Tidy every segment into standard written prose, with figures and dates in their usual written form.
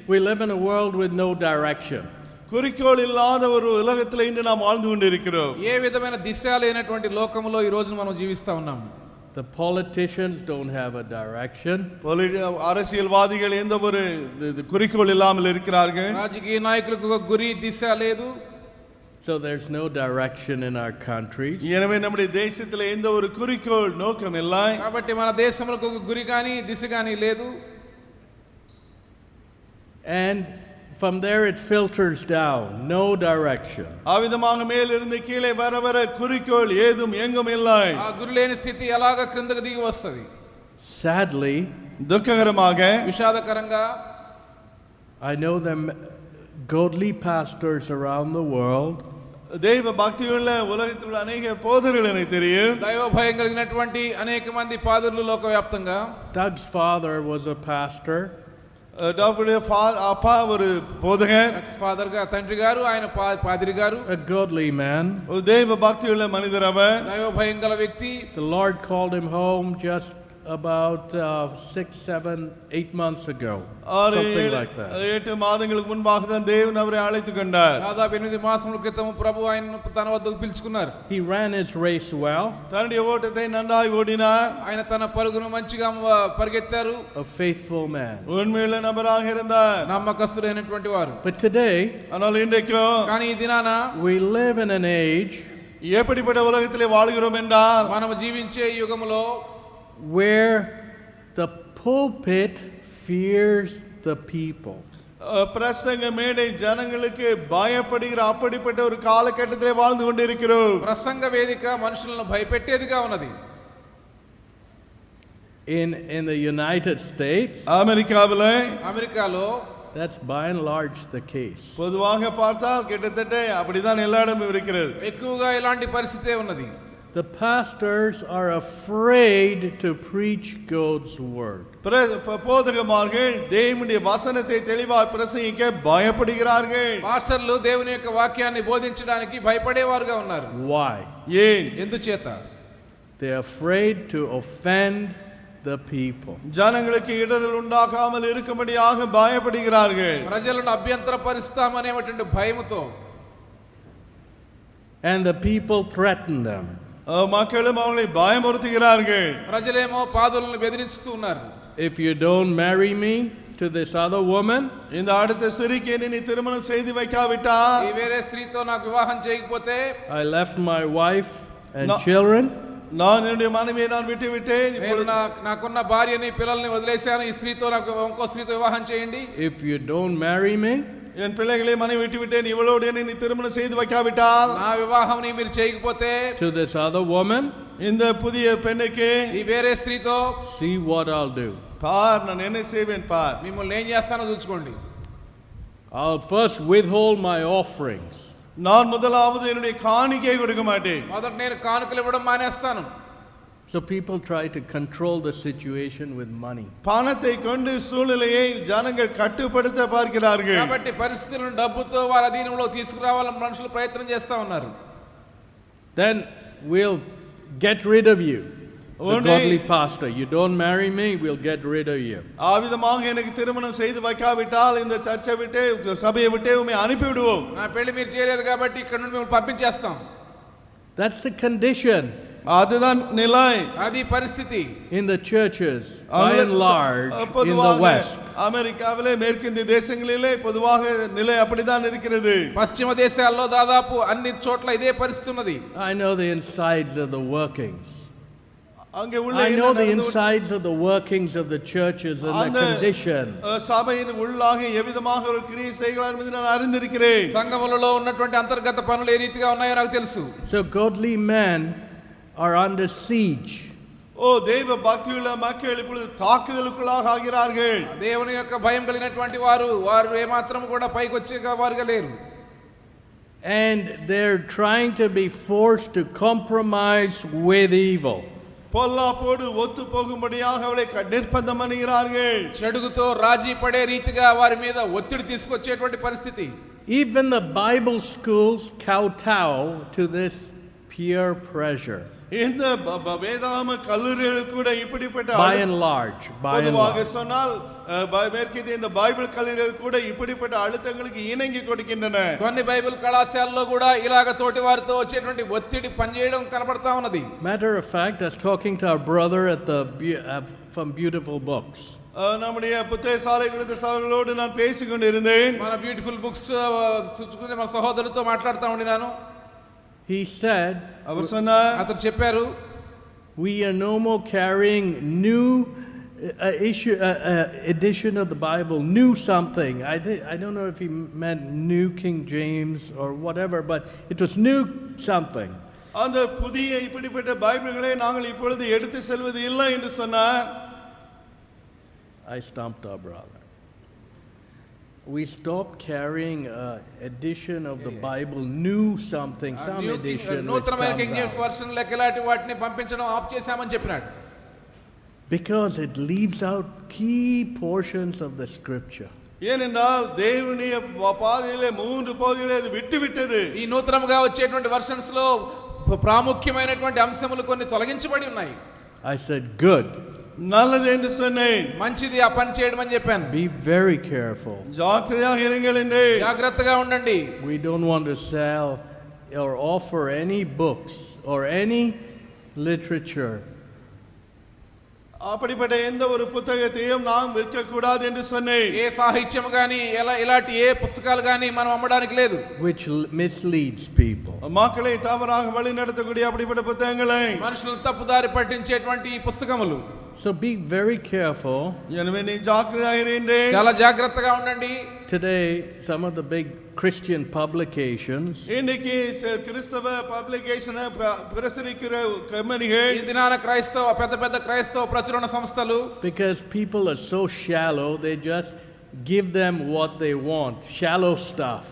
we live in a world with no direction. குறிக்கோள் இல்லாத ஒரு உலகத்தில் இன்று நாம் வாழ்ந்து கொண்டிருக்கிறோம். ఏ విధమైన దిశ లేనటువంటి లోకములో ఈ రోజు మనం జీవిస్తా ఉన్నాం. The politicians don't have a direction. அரசியல்வாதிகள் எந்த ஒரு குறிக்கோள் இல்லாமல் இருக்கிறார்கள். రాజకీయ నాయకులకు ఒక గురి దిశ లేదు. So there's no direction in our countries. எனவே நம்முடைய தேசத்தில் எந்த ஒரு குறிக்கோள் நோக்கம் இல்லை. కాబట్టి మన దేశంలో ఒక గురి గాని దిశ గాని లేదు. And from there it filters down, no direction. ஆவிதமாக மேலிருந்து கீழே வர வர குறிக்கோள் ஏதும் எங்கும் இல்லை. ఆ గురి లేని స్థితి ఎలాగా క్రిందకి దిగి వస్తది. Sadly, దుఃఖకరமாக, విషాదకరంగా, I know them godly pastors around the world. దైవ భక్తియుள்ள ఉలగத்தில் உள்ள अनेक போதகர்கள் எனக்கு தெரியும். దైవ భయం కలిగినటువంటి అనేక మంది పాదులు లోకవ్యాప్తంగా. Doug's father was a pastor. Doctor அப்பா ஒரு போதகர். ఫాదర్ గా తండ్రి గారు, ఆయన పాదిరి గారు. A godly man. ஒரு దైవ భక్తియుள்ள మనిదర్ அவர். దైవ భయం గల వ్యక్తి. The Lord called him home just about 6, 7, 8 months ago. Something like that. 8 மாதங்களுக்கு முன்பாக தான் தேவன் அவரை அழைத்துக் கொண்டார். దాదాపు 8 మాసముల క్రితం ప్రభు ఆయనను తన వద్దకు పిలుచుకున్నారు. He ran his race well. தன்னுடைய ஓட்டத்தை நன்றாய் ஓடினார். ఆయన తన పరుగును మంచిగా పరిగెత్తారు. A faithful man. உண்மையுள்ள நபராக இருந்தார். నమ్మకస్తుడైనటువంటి వారు. But today, ஆனால் இன்றைக்கு కానీ ఈ దినాన we live in an age எப்படிப்பட்ட உலகத்திலே வாழ்கிறோம் என்றால், మనం జీవించే యుగములో where the pulpit fears the people. பிரசங்க மேடை ஜனங்களுக்கு பயப்படுகிற அப்படிப்பட்ட ஒரு காலகட்டத்திலே வாழ்ந்து கொண்டிருக்கிறோம். ప్రసంగ వేదిక మనుషులను భయపెట్టేదిగా ఉన్నది. In the United States, అమెరికాలో that's by and large the case. பொதுவாக பார்த்தால் கிட்டத்தட்ட அப்படிதான் எல்லா இடமும் இருக்கிறது. ఎక్కువగా ఇలాంటి పరిస్థితే ఉన్నది. The pastors are afraid to preach God's word. போதகமார்கள் தேவனுடைய வசனத்தை தெளிவாய் பிரசங்கிக்க பயப்படுகிறார்கள். పాస్టర్లు దేవుని యొక్క వాక్యాన్ని బోధించడానికి భయపడేవారుగా ఉన్నారు. Why? ஏன்? ఎందుచేత? They are afraid to offend the people. ஜனங்களுக்கு இடரல் உண்டாகாமல் இருக்கும்படியாக பயப்படுகிறார்கள். ప్రజలను అభ్యంతరపరుస్తామనేటువంటి భయముతో. And the people threaten them. மக்களும் அவங்களை பயமுறுத்துகிறார்கள். ప్రజలేమో పాదులను బెదిరిస్తూ ఉన్నారు. If you don't marry me to this other woman, இந்த அடுத்த ஸ்திரீக்கு நீ திருமணம் செய்து வைக்காவிட்டால், ఈ వేరే స్త్రీతో నాకు వివాహం చేయకపోతే, I left my wife and children, நான் என்னுடைய மனைவியை நான் விட்டு விட்டேன், నాకున్న భార్యని పిల్లల్ని వదిలేశాను, ఈ స్త్రీతో నాకు ఇంకో స్త్రీతో వివాహం చేయండి. If you don't marry me, என் பிள்ளைகளை மனைவி விட்டு விட்டேன், இவளோடு நீ திருமணம் செய்து வைக்காவிட்டால், నా వివాహం మీరు చేయకపోతే, to this other woman, இந்த புதிய பெண்ணுக்கு, ఈ వేరే స్త్రీతో, see what I'll do. பார் நான் என்ன செய்வேன் பார். మిమ్మల్ని ఏం చేస్తానో చూసుకోండి. I'll first withhold my offerings. நான் முதலாவது என்னுடைய காணிக்கை கொடுக்க மாட்டேன். మొదట నేను కానుకలు ఇవ్వడం మానేస్తాను. So people try to control the situation with money. பணத்தை கொண்டு சூழ்நிலையை ஜனங்கள் கட்டுப்படுத்த பார்க்கிறார்கள். కాబట్టి పరిస్థితులను డబ్బుతో వారి అధీనంలో తీసుకురావాలని మనుషులు ప్రయత్నం చేస్తా ఉన్నారు. Then we'll get rid of you. The godly pastor, you don't marry me, we'll get rid of you. ஆவிதமாக எனக்கு திருமணம் செய்து வைக்காவிட்டால் இந்த சர்ச்சை விட்டு சபையை விட்டு உம்மை அனுப்பி விடுவோம். నా పెళ్లి మీరు చేయలేదు కాబట్టి ఇక్కడ నుండి మిమ్మల్ని పంపించేస్తాం. That's the condition. அதுதான் நிலை. అది పరిస్థితి. In the churches by and large in the west. అమెరికాவிலே మేற்கிந்திய దేశங்களிலே பொதுவாக நிலை அப்படிதான் இருக்கிறது. పశ్చిమ దేశాల్లో దాదాపు అన్ని చోట్ల ఇదే పరిస్థితి ఉన్నది. I know the insides of the workings. I know the insides of the workings of the churches and the condition. சபையின் உள்ளாக எவ்விதமாக ஒரு கிரியை செய்கிறார் என்பதை நான் அறிந்திருக்கிறேன். సంఘములలో ఉన్నటువంటి అంతర్గత పనులు ఏ రీతిగా ఉన్నాయో నాకు తెలుసు. So godly men are under siege. దేవ భక్తియుల மக்கள் இப்பொழுது தாக்குதலுக்குள்ளாக ஆகிறார்கள். దేవుని యొక్క భయం కలిగినటువంటి వారు ఏమాత్రం కూడా పైకి వచ్చే వారుగా లేరు. And they're trying to be forced to compromise with evil. பொல்லாப்போடு ஒத்து போகும்படியாக அவளை நிர்பந்தம் பண்ணுகிறார்கள். చెడుగుతో రాజీ పడే రీతిగా వారి మీద ఒత్తిడి తీసుకొచ్చేటువంటి పరిస్థితి. Even the Bible schools kowtow to this peer pressure. இந்த வேதாகம கல்லூரிகள் கூட இப்படிப்பட்ட By and large. பொதுவாக சொன்னால் மேற்கத்திய இந்த பைபிள் கல்லூரிகள் கூட இப்படிப்பட்ட அழுத்தங்களுக்கு இணங்கி கொடுக்கின்றன. కొన్ని బైబిల్ కళాశాలల్లో కూడా ఇలాగ తోటి వారితో వచ్చేటువంటి ఒత్తిడి పనిచేయడం కనబడతా ఉన్నది. Matter of fact, I was talking to our brother at the from Beautiful Books. நம்முடைய புத்தக சாலை குறித்த சகோதரர்களோடு நான் பேசிக் கொண்டிருந்தேன். మన బ్యూటిఫుల్ బుక్స్ సుచుకునే మన సహోదరుతో మాట్లాడుతూ ఉన్నాను. He said, அவர் சொன்னார், అతను చెప్పారు, we are no more carrying new edition of the Bible, new something. I don't know if he meant New King James or whatever, but it was new something. அந்த புதிய இப்படிப்பட்ட பைபிள்களை நாங்கள் இப்பொழுது எடுத்து செல்வது இல்லை என்று சொன்னார். I stumped our brother. We stopped carrying edition of the Bible, new something, some edition. నూతనమైన కింగ్ జేమ్స్ వర్షన్ లెక్క ఇలాంటి వాటిని పంపించడం ఆఫ్ చేశామని చెప్పినాడు. Because it leaves out key portions of the scripture. ஏனென்றால் தேவனுடைய பாதையிலே 3 பகுதிகளை அது விட்டுவிட்டது. ఈ నూతనముగా వచ్చేటువంటి వర్షన్స్ లో ప్రాముఖ్యమైనటువంటి అంశములు కొన్ని తొలగించబడి ఉన్నాయి. I said, good. நல்லது என்று சொன்னேன். మంచిది ఆ పని చేయడం అని చెప్పాను. Be very careful. జాగ్రత్తగా இருங்கள் என்று. జాగ్రత్తగా ఉండండి. We don't want to sell or offer any books or any literature. அப்படிப்பட்ட எந்த ஒரு புத்தகத்தையும் நாம் விற்க கூடாது என்று சொன்னேன். ఏ సాహిత్యం గాని ఇలాంటి ఏ పుస్తకాలు గాని మనం అమ్మడానికి లేదు. Which misleads people. மக்களை தவறாக வழி நடத்தக்கூடிய அப்படிப்பட்ட புத்தகங்களை, మనుషులను తప్పుదారి పట్టించేటువంటి ఈ పుస్తకములు. So be very careful. எனவே நீ ஜாக்கிரதையாக இரு. చాలా జాగ్రత్తగా ఉండండి. Today, some of the big Christian publications இன்னைக்கு கிறிஸ்தவ பப்ளிகேஷன் பிரசுரிக்கிற கம்பெனிகள், ఈ దినాన పెద్ద పెద్ద క్రైస్తవ ప్రచురణ సంస్థలు, because people are so shallow, they just give them what they want, shallow stuff.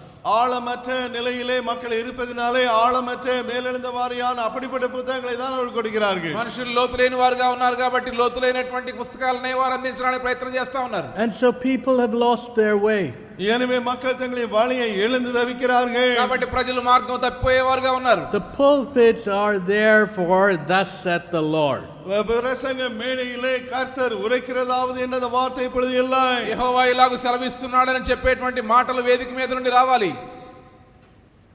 ஆழமற்ற நிலையிலே மக்கள் இருப்பதினாலே ஆழமற்ற மேலெழுந்த வாரியான அப்படிப்பட்ட புத்தகங்களை தான் அவர்கள் கொடுக்கிறார்கள். మనుషులు లోతులేని వారుగా ఉన్నారు కాబట్టి లోతులైనటువంటి పుస్తకాలనే వారు అందించడానికి ప్రయత్నం చేస్తా ఉన్నారు. And so people have lost their way. எனவே மக்கள் தங்களின் வழியை இழந்து தவிக்கிறார்கள். కాబట్టి ప్రజలు మార్గం తప్పిపోయేవారుగా ఉన్నారు. The pulpits are there for thus saith the Lord. பிரசங்க மேடையிலே கர்த்தர் உரைக்கிறதாவது என்ற வார்த்தை இப்பொழுது இல்லை. యెహోవా ఇలాగూ సెలవిస్తున్నాడని చెప్పేటువంటి మాటలు వేదిక మీద నుండి రావాలి.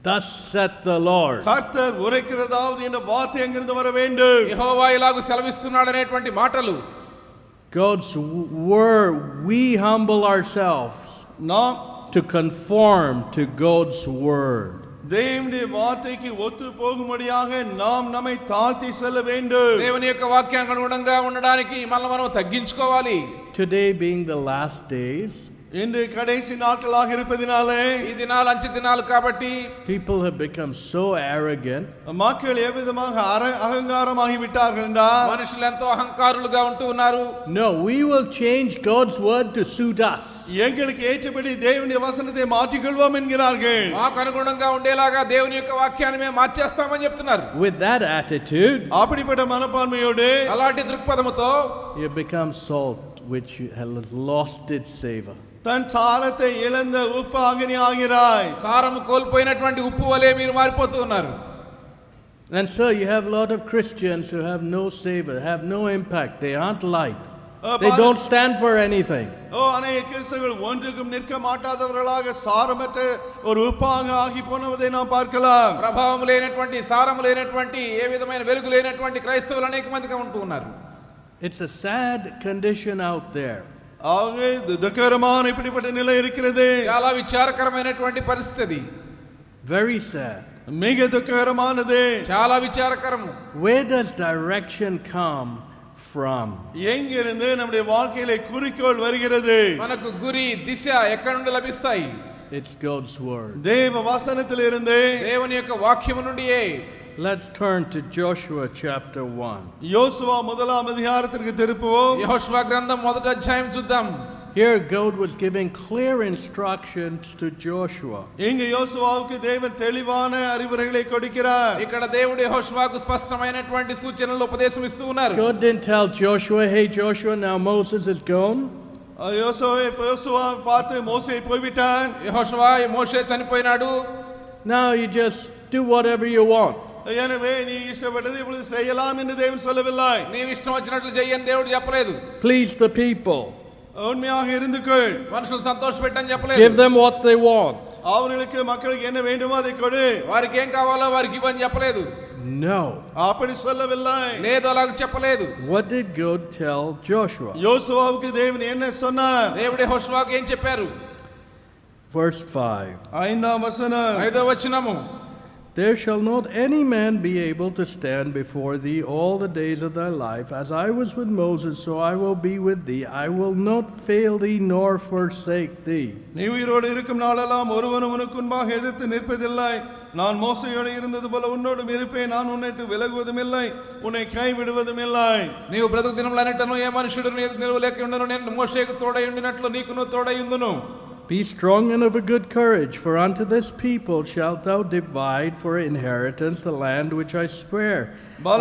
Thus saith the Lord. கர்த்தர் உரைக்கிறதாவது என்ற வார்த்தை எங்கிருந்து வர வேண்டும்? యెహోవా ఇలాగూ సెలవిస్తున్నాడనేటువంటి మాటలు. God's word, we humble ourselves நாம் to conform to God's word. தேவனுடைய வார்த்தைக்கு ஒத்து போகும்படியாக நாம் நம்மை தாழ்த்தி செல்ல வேண்டும். దేవుని యొక్క వాక్యానికి అనుగుణంగా ఉండడానికి మనం తగ్గించుకోవాలి. Today being the last days, இன்று கடைசி நாட்களாக இருப்பதினாலே, ఈ దినాలు అంచె దినాలు కాబట్టి people have become so arrogant. மக்கள் எவ்விதமாக அகங்காரமாகி விட்டார்கள் என்றால், మనుషులు ఎంతో అహంకారులుగా ఉంటూ ఉన్నారు. No, we will change God's word to suit us. எங்களுக்கு ஏற்றபடி தேவனுடைய வசனத்தை மாற்றிக்கொள்வோம் என்கிறார்கள். మాకు అనుగుణంగా ఉండేలాగా దేవుని యొక్క వాక్యాన్ని మేము మార్చేస్తామని చెప్తున్నారు. With that attitude, அப்படிப்பட்ட மனப்பான்மையோடு అలాంటి దృక్పథముతో you become salt which has lost its savor. தன் சாரத்தை இழந்த உப்பு அக்னி ஆகிறாய். సారము కోల్పోయినటువంటి ఉప్పు వలె మీరు మారిపోతూ ఉన్నారు. And so you have a lot of Christians who have no savor, have no impact, they aren't light. They don't stand for anything. அநேக கிறிஸ்தவர்கள் ஒன்றுக்கும் நிற்க மாட்டாதவர்களாக சாரமற்ற ஒரு உப்பாக ஆகி போனதை நாம் பார்க்கலாம். ప్రభావం లేనటువంటి సారము లేనటువంటి ఏ విధమైన వెలుగు లేనటువంటి క్రైస్తవులు అనేక మందిగా ఉంటూ ఉన్నారు. It's a sad condition out there. ஆகவே துக்ககரமான இப்படிப்பட்ட நிலை இருக்கிறது. చాలా విచారకరమైనటువంటి పరిస్థితి. Very sad. மிக துக்ககரமானது. చాలా విచారకరము. Where does direction come from? எங்கிருந்து நம்முடைய வாழ்க்கையிலே குறிக்கோள் வருகிறது? మనకు గురి దిశ ఎక్కడ నుండి లభిస్తాయి? It's God's word. தேவ வசனத்திலிருந்து, దేవుని యొక్క వాక్యము నుండియే. Let's turn to Joshua chapter 1. யோசுவா முதலாம் அதிகாரத்திற்கு திருப்புவோம். యెహోషువ గ్రంథం మొదటి అధ్యాయం చూద్దాం. Here God was giving clear instructions to Joshua. இங்கு யோசுவாவுக்கு தேவன் தெளிவான அறிவுரைகளை கொடுக்கிறார். ఇక్కడ దేవుడు యెహోషువకు స్పష్టమైనటువంటి సూచనలు ఉపదేశం ఇస్తూ ఉన్నారు. God didn't tell Joshua, hey Joshua, now Moses is gone. யோசுவா பார்த்து மோசே போய்விட்டான். యెహోషువ మోషే చనిపోయినాడు. Now you just do whatever you want. எனவே நீ இஷ்டப்பட்டது இப்பொழுது செய்யலாம் என்று தேவன் சொல்லவில்லை. నీవు ఇష్టం వచ్చినట్లు చెయ్యని దేవుడు చెప్పలేదు. Please the people. உண்மையாக இருந்துக்கொள். మనుషులు సంతోషపెట్టని చెప్పలేదు. Give them what they want. அவர்களுக்கு மக்களுக்கு என்ன வேண்டுமோ அதை கொடு. వారికి ఏం కావాలో వారికి ఇవ్వని చెప్పలేదు. No. அப்படி சொல்லவில்லை. లేదు అలాగ చెప్పలేదు. What did God tell Joshua? யோசுவாவுக்கு தேவன் என்ன சொன்னார்? దేవుడే యెహోషువకు ఏం చెప్పారు? Verse 5. 5ஆம் வசனம். 5వ వచనము. There shall not any man be able to stand before thee all the days of thy life. As I was with Moses, so I will be with thee. I will not fail thee nor forsake thee. நீ உயிரோடு இருக்கும் நாளெல்லாம் ஒருவனும் உனக்கு முன்பாக எதிர்த்து நிற்பதில்லை. நான் மோசேயோடு இருந்தது போல உன்னோடும் இருப்பேன். நான் உன்னை விட்டு விலகுவதும் இல்லை, உன்னை கைவிடுவதும் இல்லை. నీవు బ్రతుకు దినములన్నిటను ఏ మనుషుడు నిలువలేక ఉండును. నేను మోషేకు తోడై ఉండినట్లు నీకును తోడై ఉందును. Be strong and of a good courage, for unto this people shalt thou divide for inheritance the land which I swear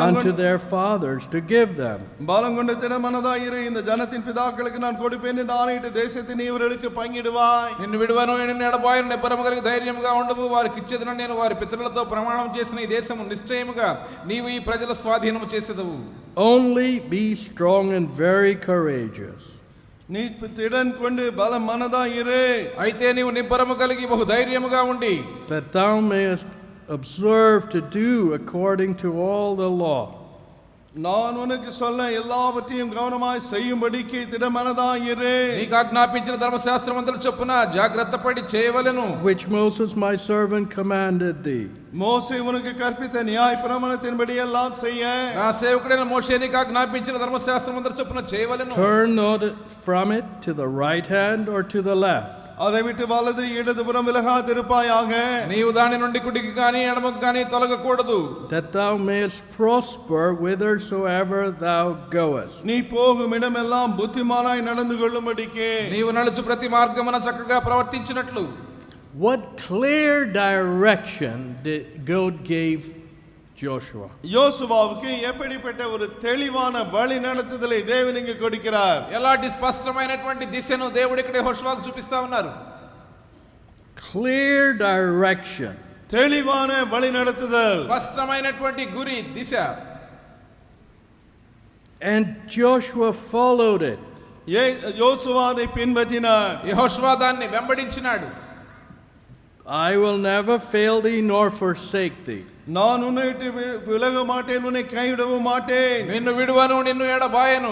unto their fathers to give them. பாலங்கொண்ட திடமனதாயிரு, இந்த ஜனத்தின் பிதாக்களுக்கு நான் கொடுப்பேன் என்று ஆணையிட்ட தேசத்தை நீ இவர்களுக்கு பங்கிடுவாய். నిన్ను విడువను, నిన్ను ఎడబాయను, నిబ్బరము కలిగి ధైర్యముగా ఉండవు. వారికి ఇచ్చేదను నేను వారి పితరులతో ప్రమాణం చేసిన ఈ దేశము నిశ్చయముగా నీవు ఈ ప్రజల స్వాధీనము చేసేదవు. Only be strong and very courageous. நீ திடன் கொண்டு பல மனதாயிரு. అయితే నీవు నిబ్బరము కలిగి బహు ధైర్యముగా ఉండి, that thou mayest observe to do according to all the law. நான் உனக்கு சொல்ல எல்லாவற்றையும் கவனமாய் செய்யும்படிக்கு திடமனதாயிரு. నీకు ఆజ్ఞాపించిన ధర్మశాస్త్రమంతటి చొప్పున జాగ్రత్తపడి చేయవలెను. which Moses my servant commanded thee. மோசே உனக்கு கற்பித்த நியாயப்பிரமாணத்தின்படி எல்லாம் செய்ய. నా సేవకుడైన మోషే నీకు ఆజ్ఞాపించిన ధర్మశాస్త్రమంతటి చొప్పున చేయవలెను. Turn not from it to the right hand or to the left. அதை விட்டு வலது இடதுபுறம் விலகாதிருப்பாயாக. నీవు దాని నుండి కుడికి గాని ఎడమకు గాని తొలగకూడదు. that thou mayest prosper whithersoever thou goest. நீ போகும் இடமெல்லாம் புத்திமானாய் நடந்து கொள்ளும்படிக்கு. నీవు నడుచు ప్రతి మార్గమున చక్కగా ప్రవర్తించినట్లు. What clear direction did God gave Joshua? யோசுவாவுக்கு எப்படிப்பட்ட ஒரு தெளிவான வழி நடத்துதலை தேவன் இங்கு கொடுக்கிறார். ఎలాంటి స్పష్టమైనటువంటి దిశను దేవుడు ఇక్కడ యెహోషువకు చూపిస్తా ఉన్నారు. Clear direction. தெளிவான வழி நடத்துதல். స్పష్టమైనటువంటి గురి, దిశ. And Joshua followed it. யோசுவா அதை பின்பற்றினார். యెహోషువ దాన్ని వెంబడించినాడు. I will never fail thee nor forsake thee. நான் உன்னை விட்டு விலக மாட்டேன், உன்னை கைவிடவும் மாட்டேன். నిన్ను విడువను, నిన్ను ఎడబాయను.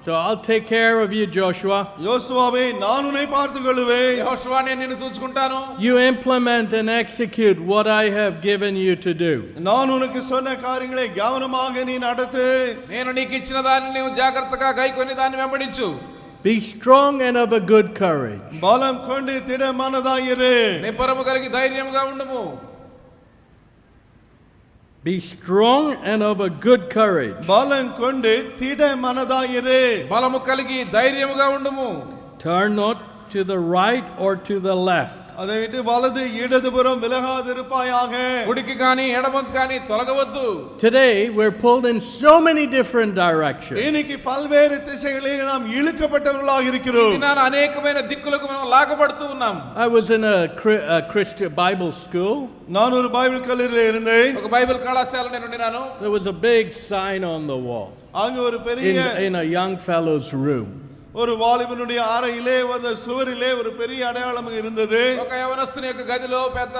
So I'll take care of you, Joshua. யோசுவாவே, நான் உன்னை பார்த்துக் கொள்வேன். యెహోషువ, నేను నిన్ను చూసుకుంటాను. You implement and execute what I have given you to do. நான் உனக்கு சொன்ன காரியங்களை கவனமாக நீ நடத்து. నేను నీకు ఇచ్చిన దాన్ని నీవు జాగ్రత్తగా గైకొని దాన్ని వెంబడించు. Be strong and of a good courage. பலம் கொண்டு திடமனதாயிரு. నిబ్బరము కలిగి ధైర్యముగా ఉండుము. Be strong and of a good courage. பலம் கொண்டு திடமனதாயிரு. బలము కలిగి ధైర్యముగా ఉండుము. Turn not to the right or to the left. அதை விட்டு வலது இடதுபுறம் விலகாதிருப்பாயாக. కుడికి గాని ఎడమకు గాని తొలగవద్దు. Today we're pulled in so many different directions. இன்னைக்கு பல்வேறு திசைகளில் நாம் இழுக்கப்பட்டவர்களாக இருக்கிறோம். దినాన అనేకమైన దిక్కులకు మనం లాగబడుతూ ఉన్నాం. I was in a Christian Bible school. நான் ஒரு பைபிள் கல்லூரியில் இருந்தேன். ఒక బైబిల్ కళాశాల నేను ఉండినాను. There was a big sign on the wall அங்க ஒரு பெரிய in a young fellow's room. ஒரு வாலிபனுடைய அறையிலே அந்த சுவரிலே ஒரு பெரிய அடையாளம் இருந்தது. ఒక యవనస్తుని యొక్క గదిలో పెద్ద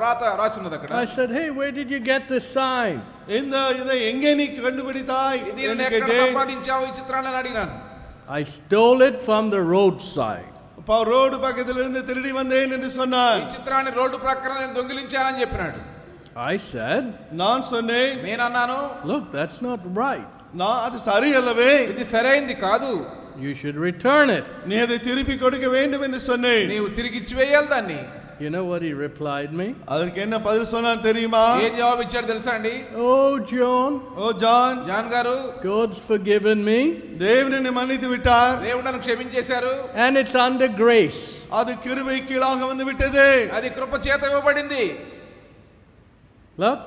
రాత రాసి ఉన్నది అక్కడ. I said, "Hey, where did you get this sign?" இதை எங்கே நீ கண்டுபிடித்தாய்? దీనిని ఎక్కడ సంపాదించావు ఈ చిత్రాన్ని అని అడిగాను. I stole it from the roadside. Road பக்கத்துல இருந்து திருடி வந்தேன் என்று சொன்னார். ఈ చిత్రాన్ని రోడ్డు ప్రక్కన నేను దొంగిలించానని చెప్పినాడు. I said, நான் சொன்னேன், నేను అన్నాను, "Look, that's not right. அது சரியல்லவே, ఇది సరైంది కాదు. You should return it." நீ அதை திருப்பி கொடுக்க வேண்டும் என்று சொன்னேன். నీవు తిరిగి ఇచ్చి వేయాలి దాన్ని. You know what he replied me? அதற்கு என்ன பதில் சொன்னார் தெரியுமா? ఏం జవాబు ఇచ్చాడు తెలుసా అండి? "Oh, John, ஓ ஜான், జాన్ గారు, God's forgiven me, தேவன் என்னை மன்னித்து விட்டார். దేవుడు నన్ను క్షమించేశారు. and it's under grace." அது கிருபை கீழாக வந்து விட்டது. అది కృప చేత ఇవ్వబడింది. Look,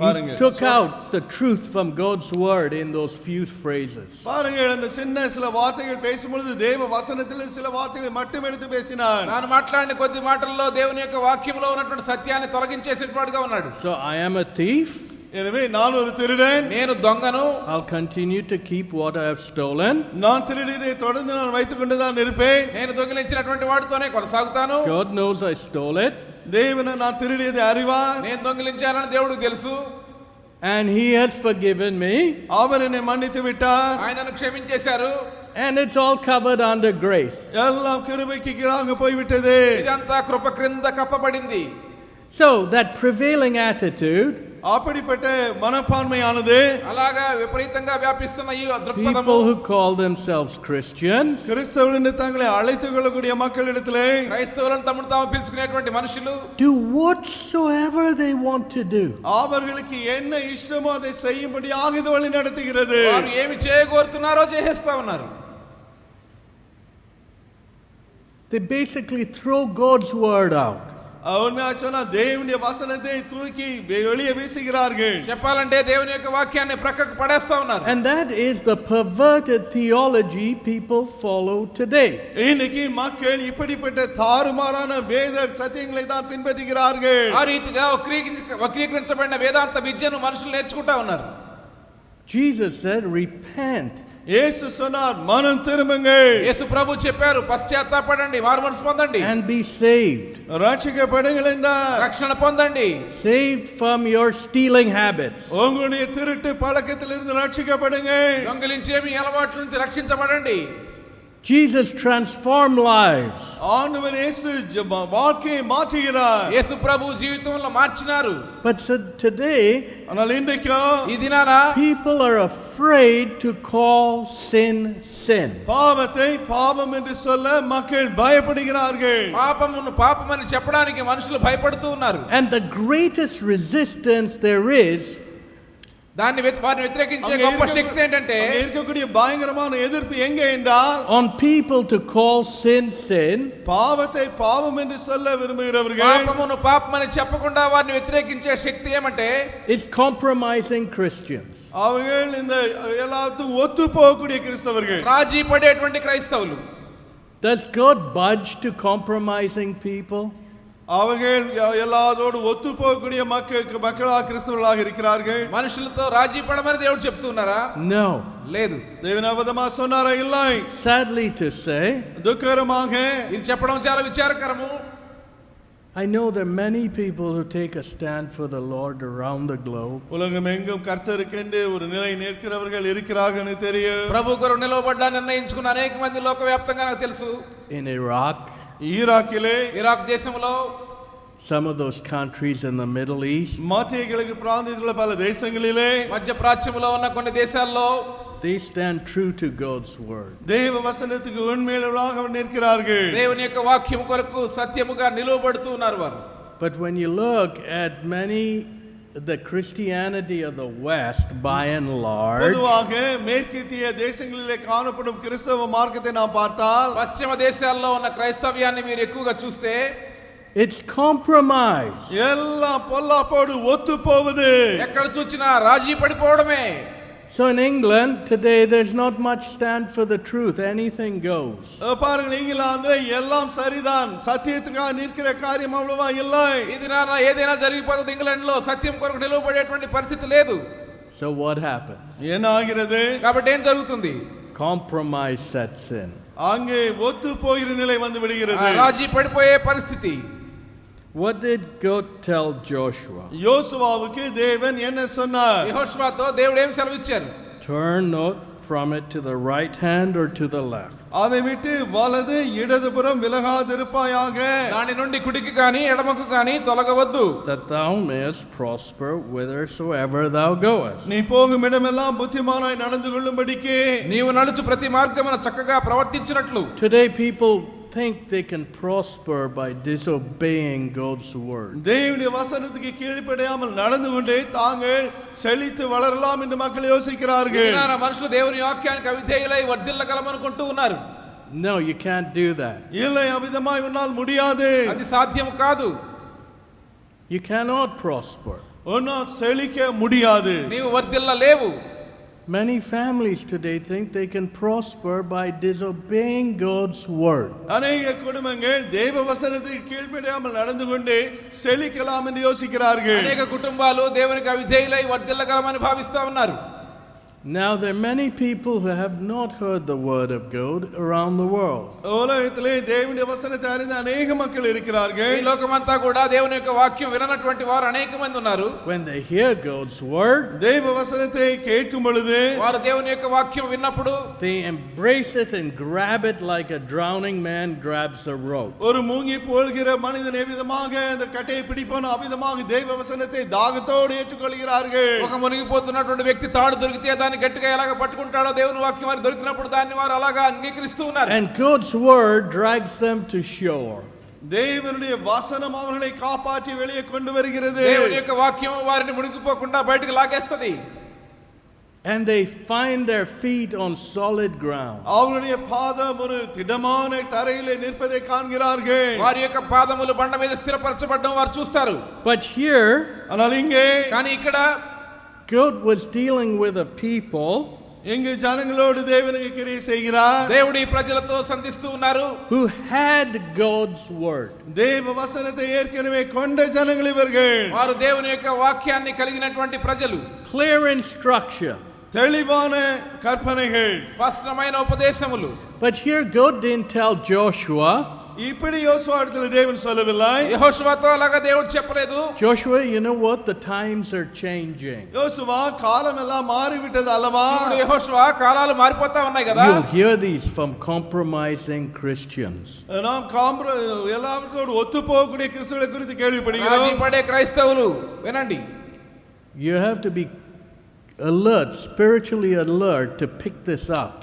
he took out the truth from God's word in those few phrases. பாருங்கள், அந்த சின்ன சில வார்த்தைகள் பேசும்பொழுது தேவ வசனத்தில் சில வார்த்தைகளை மட்டும் எடுத்து பேசினார். తాను మాట్లాడిన కొద్ది మాటల్లో దేవుని యొక్క వాక్యంలో ఉన్నటువంటి సత్యాన్ని తొలగించేసేవాడుగా ఉన్నాడు. So I am a thief. எனவே நான் ஒரு திருடன், నేను దొంగను, I'll continue to keep what I have stolen. நான் திருடியதை தொடர்ந்து நான் வைத்துக் கொண்டுதான் இருப்பேன். నేను దొంగిలించినటువంటి వాటితోనే కొనసాగుతాను. God knows I stole it, தேவன் நான் திருடியதை அறிவார், నేను దొంగిలించానని దేవుడికి తెలుసు. and He has forgiven me, அவர் என்னை மன்னித்து விட்டார். ఆయన నన్ను క్షమించేశారు. and it's all covered under grace. எல்லாம் கிருபைக்கு கீழாக போய்விட்டது. ఇదంతా కృప క్రింద కప్పబడింది. So that prevailing attitude, அப்படிப்பட்ட மனப்பான்மையானது అలాగా విపరీతంగా వ్యాపిస్తున్న ఈ దృక్పథము people who call themselves Christians, கிறிஸ்தவர்கள் தங்களை அழைத்துக் கொள்ளக்கூடிய மக்களிடத்திலே క్రైస్తవులను తమను తాము పిలుచుకునేటువంటి మనుషులు do whatsoever they want to do. அவர்களுக்கு என்ன இஷ்டமோ அதை செய்யும்படியாக இது வழி நடத்துகிறது. వారు ఏమి చేయగోరుతున్నారో చేసేస్తా ఉన్నారు. They basically throw God's word out. உண்மையா சொன்னா தேவனுடைய வசனத்தை தூக்கி வெளியே வீசுகிறார்கள். చెప్పాలంటే దేవుని యొక్క వాక్యాన్ని ప్రక్కకు పడేస్తా ఉన్నారు. And that is the perverted theology people follow today. இன்னைக்கு மக்கள் இப்படிப்பட்ட தாறுமாறான வேத சத்தியங்களை தான் பின்பற்றுகிறார்கள். ఆ రీతిగా వక్రీకరించబడిన వేదాంత విద్యను మనుషులు నేర్చుకుంటా ఉన్నారు. Jesus said, repent. இயேசு சொன்னார் மனம் திரும்புங்கள். యేసు ప్రభు చెప్పారు పశ్చాత్తాపడండి, మారుమనసు పొందండి, And be saved. ரட்சிக்கப்படுங்கள் என்றார். రక్షణ పొందండి. Saved from your stealing habits. உங்களுடைய திருட்டு பழக்கத்திலிருந்து ரட்சிக்கப்படுங்கள். దొంగిలించే మీ అలవాట్ల నుంచి రక్షించబడండి. Jesus transformed lives. ஆண்டவர் இயேசு வாழ்க்கையை மாற்றுகிறார். యేసు ప్రభు జీవితంలో మార్చినారు. But today, ஆனால் இன்றைக்கு ఈ దినాన people are afraid to call sin sin. பாவத்தை பாவம் என்று சொல்ல மக்கள் பயப்படுகிறார்கள். పాపమును పాపమని చెప్పడానికి మనుషులు భయపడుతూ ఉన్నారు. And the greatest resistance there is వారిని వ్యతిరేకించే గొప్ప శక్తి ఏంటంటే அங்கே இருக்கக்கூடிய பயங்கரமான எதிர்ப்பு எங்கே என்றால் on people to call sin sin, பாவத்தை பாவம் என்று சொல்ல விரும்புகிறவர்கள், పాపమును పాపమని చెప్పకుండా వారిని వ్యతిరేకించే శక్తి ఏమంటే is compromising Christians. அவர்கள் இந்த எல்லாத்துக்கும் ஒத்து போகக்கூடிய கிறிஸ்தவர்கள். రాజీ పడేటువంటి క్రైస్తవులు. Does God budge to compromising people? அவர்கள் எல்லாரோடு ஒத்து போகக்கூடிய மக்களாக கிறிஸ்தவர்களாக இருக்கிறார்கள். మనుషులతో రాజీ పడమని దేవుడు చెప్తున్నారా? No. లేదు. தேவன் அபதமா சொன்னாரா? இல்லை. Sadly to say, துக்கரமாக ఇది చెప్పడం చాలా విచారకరము. I know there are many people who take a stand for the Lord around the globe. உலகம் எங்கும் கர்த்தருக்கென்று ஒரு நிலை நிற்கிறவர்கள் இருக்கிறார்கள் தெரியும். ప్రభు కొరకు నిలవబడ్డా నిర్ణయించుకున్న అనేక మంది లోకవ్యాప్తంగా నాకు తెలుసు. In Iraq, ஈராக்கிலே, ఇరాక్ దేశంలో, some of those countries in the Middle East, மத்திய கிழக்கு பிராந்தியத்தில் பல தேசங்களிலே, మధ్య ప్రాచ్యంలో ఉన్న కొన్ని దేశాల్లో they stand true to God's word. தேவ வசனத்துக்கு உண்மையுள்ளவர்களாக நிற்கிறார்கள். దేవుని యొక్క వాక్యం కొరకు సత్యముగా నిలవబడుతూ ఉన్నారు వారు. But when you look at the Christianity of the West, by and large, பொதுவாக மேற்கத்திய தேசங்களிலே காணப்படும் கிறிஸ்தவ மார்க்கத்தை நாம் பார்த்தால், పశ్చిమ దేశాల్లో ఉన్న క్రైస్తవ్యాన్ని మీరు ఎక్కువగా చూస్తే it's compromise. எல்லாம் பொல்லாப்போடு ஒத்து போவது. ఎక్కడ చూచినా రాజీ పడిపోవడమే. So in England today there's not much stand for the truth, anything goes. பாருங்கள், இங்கிலாந்திலே எல்லாம் சரிதான், சத்தியத்துக்காக நிற்கிற காரியம் அவ்வளவா இல்லை. ఇది ఏదైనా జరిగిపోతుంది. ఇంగ్లాండ్ లో సత్యం కొరకు నిలవబడేటువంటి పరిస్థితి లేదు. So what happens? என்ன ஆகிறது? కాబట్టి ఏం జరుగుతుంది? Compromise sets in. அங்கே ஒத்து போகிற நிலை வந்து விடுகிறது. రాజీ పడిపోయే పరిస్థితి. What did God tell Joshua? யோசுவாவுக்கு தேவன் என்ன சொன்னார்? యెహోషువతో దేవుడు ఏం సెలవిచ్చారు? Turn not from it to the right hand or to the left. அதை விட்டு வலது இடதுபுறம் விலகாதிருப்பாயாக. దాని నుండి కుడికి గాని ఎడమకు గాని తొలగవద్దు. That thou mayest prosper whithersoever thou goest. நீ போகும் இடமெல்லாம் புத்திமானாய் நடந்து கொள்ளும்படிக்கு. నీవు నడుచు ప్రతి మార్గమున చక్కగా ప్రవర్తించినట్లు. Today people think they can prosper by disobeying God's word. தேவனுடைய வசனத்துக்கு கீழ்ப்படியாமல் நடந்து கொண்டே தாங்கள் செழித்து வளரலாம் என்று மக்கள் யோசிக்கிறார்கள். మనుషులు దేవుని వాక్యానికి అవిధేయులై వర్ధిల్లగలమనుకుంటూ ఉన్నారు. No, you can't do that. இல்லை, அவ்விதமாய் உன்னால் முடியாது. అది సాధ్యం కాదు. You cannot prosper. உன்னால் செழிக்க முடியாது. నీవు వర్ధిల్లలేవు. Many families today think they can prosper by disobeying God's word. அநேக குடும்பங்கள் தேவ வசனத்துக்கு கீழ்ப்படியாமல் நடந்து கொண்டு செழிக்கலாம் என்று யோசிக்கிறார்கள். అనేక కుటుంబాలు దేవునికి అవిధేయులై వర్ధిల్లగలమని భావిస్తా ఉన్నారు. Now there are many people who have not heard the word of God around the world. உலகத்திலே தேவனுடைய வசனத்தை அறிந்த அநேக மக்கள் இருக்கிறார்கள். ఈ లోకమంతా కూడా దేవుని యొక్క వాక్యం విననటువంటి వారు అనేక మంది ఉన్నారు. When they hear God's word, தேவ வசனத்தை கேட்கும் பொழுது వారు దేవుని యొక్క వాక్యం విన్నప్పుడు they embrace it and grab it like a drowning man grabs a rope. ஒரு மூங்கி போல்கிற மனிதன் எவ்விதமாக அந்த கட்டையை பிடிப்பானோ அவ்விதமாக தேவ வசனத்தை தாகத்தோடு ஏற்றுக்கொள்கிறார்கள். ఒక మునిగిపోతున్నటువంటి వ్యక్తి తాడు దొరికితే దాన్ని గట్టిగా ఎలాగ పట్టుకుంటాడో దేవుని వాక్యం వారు దొరికినప్పుడు దాన్ని వారు అలాగా అంగీకరిస్తూ ఉన్నారు. And God's word drags them to shore. தேவனுடைய வசனம் அவர்களை காப்பாற்றி வெளியே கொண்டு வருகிறது. దేవుని యొక్క వాక్యం వారిని మునిగిపోకుండా బయటికి లాగేస్తది. And they find their feet on solid ground. அவர்களுடைய பாதம் ஒரு திடமான தரையிலே நிற்பதை காண்கிறார்கள். వారి యొక్క పాదములు బండ మీద స్థిరపరచబడడం వారు చూస్తారు. But here, ஆனால் இங்கே కానీ ఇక్కడ God was dealing with a people இங்கு ஜனங்களோடு தேவனுக்கு கிரியை செய்கிறார். దేవుడు ఈ ప్రజలతో సంధిస్తూ ఉన్నారు. who had God's word. தேவ வசனத்தை ஏற்கனவே கொண்ட ஜனங்கள் இவர்கள். వారు దేవుని యొక్క వాక్యాన్ని కలిగినటువంటి ప్రజలు. Clear instruction. தெளிவான கற்பனைகள். స్పష్టమైన ఉపదేశములు. But here God didn't tell Joshua, இப்படி யோசுவாவிடத்தில் தேவன் சொல்லவில்லை. యెహోషువతో అలాగా దేవుడు చెప్పలేదు. Joshua, you know what? The times are changing. யோசுவா காலம் எல்லாம் மாறிவிட்டது அல்லவா? చూడు యెహోషువ కాలాలు మారిపోతా ఉన్నాయి కదా. You'll hear these from compromising Christians. நாம் எல்லாவற்றோடு ஒத்து போகக்கூடிய கிறிஸ்தவர்களை குறித்து రాజీ கேள்விப்படுகிறோம். పడే క్రైస్తవులు వినండి. You have to be alert, spiritually alert to pick this up.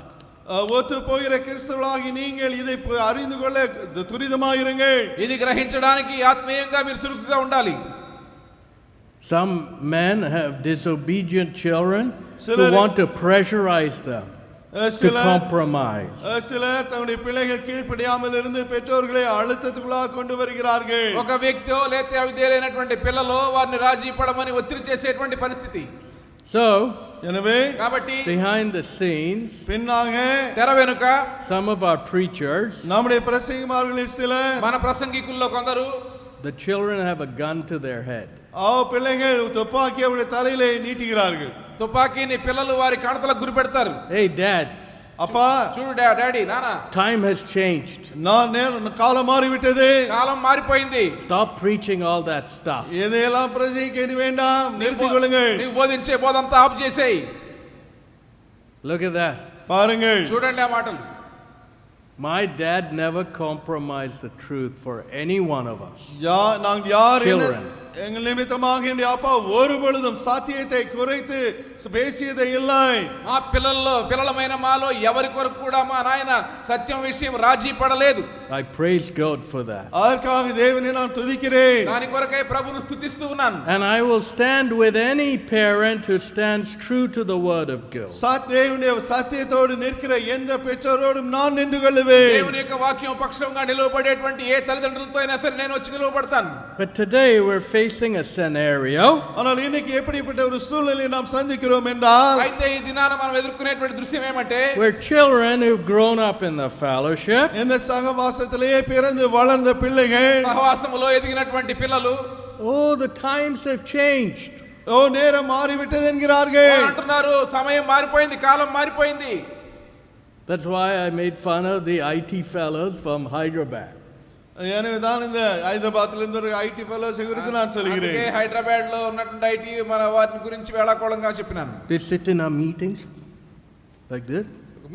ஒத்து போகிற கிறிஸ்தவர்களாகி நீங்கள் இதை அறிந்து கொள்ள துரிதமாயிருங்கள். ఇది గ్రహించడానికి ఆత్మీయంగా మీరు చురుకుగా ఉండాలి. Some men have disobedient children who சிலர் want to pressurize them to compromise. சிலர் தங்களுடைய பிள்ளைகள் கீழ்ப்படியாமல் இருந்து பெற்றோர்களை அழுத்தத்துக்குள்ளாக கொண்டு வருகிறார்கள். ఒక వ్యక్తిో లేతే అవిధేయులైనటువంటి పిల్లలు వారిని రాజీ పడమని ఒత్తిడి చేసేటువంటి పరిస్థితి. So, எனவே కాబట్టి behind the scenes, பின்னாக తెర వెనుక some of our preachers, நம்முடைய பிரசங்கிமார்களில் சிலர் మన ప్రసంగికుల్లో కొందరు the children have a gun to their head. பிள்ளைகள் துப்பாக்கி அவருடைய தலையிலே நீட்டுகிறார்கள். తుపాకీని పిల్లలు వారి కణతలకు గురి పెడతారు. Hey, Dad, அப்பா, చూడు డాడీ నాన్న, time has changed. காலம் மாறிவிட்டது. కాలం మారిపోయింది. Stop preaching all that stuff. இதையெல்லாம் பிரசங்கிக்க வேண்டாம், நிறுத்திக் கொள்ளுங்கள். నీవు బోధించే బోధంతా ఆపు చేసేయి. Look at that. பாருங்கள், చూడండి ఆ మాటలు. My dad never compromised the truth for any one of us. நாங்கள் யார் Children. எங்கள் நிமித்தமாக என்னுடைய அப்பா ஒரு பொழுதும் சாத்தியத்தை குறைத்து பேசியதை இல்லை. మా పిల్లలమైన మాలో ఎవరి కొరకు కూడా మా నాయన సత్యం విషయం రాజీ పడలేదు. I praise God for that. அதற்காக தேவனை நான் துதிக்கிறேன். దాని కొరకై ప్రభువును స్తుతిస్తూ ఉన్నాను. And I will stand with any parent who stands true to the word of God. தேவனுடைய சத்தியத்தோடு நிற்கிற எந்த பெற்றோரோடும் நான் நின்று கொள்ளுவேன். దేవుని యొక్క వాక్యం పక్షంగా నిలవబడేటువంటి ఏ తల్లిదండ్రులతో అయినా సరే నేను వచ్చి నిలవబడతాను. But today we're facing a scenario ஆனால் இன்னைக்கு எப்படிப்பட்ட ஒரு சூழ்நிலையை நாம் சந்திக்கிறோம் என்றால், అయితే ఈ దినాన మనం ఎదుర్కొనేటువంటి దృశ్యం ఏమంటే, where children who've grown up in the fellowship இந்த சகவாசத்திலேயே பிறந்து வளர்ந்த பிள்ளைகள், సహవాసములో ఎదిగినటువంటి పిల్లలు, oh, the times have changed. நேரம் மாறிவிட்டது என்கிறார்கள். వారు అంటున్నారు సమయం మారిపోయింది, కాలం మారిపోయింది. That's why I made fun of the IT fellows from Hyderabad. எனவே தான் இந்த ஹைதராபாத்திலிருந்து ஒரு ஐடி ஃபெலோஸ் குறித்து நான் అందుకే சொல்கிறேன். హైదరాబాద్ లో ఉన్నటువంటి ఐటీ మన వారిని గురించి వేళాకోళంగా చెప్పినాను. They sit in our meetings like this.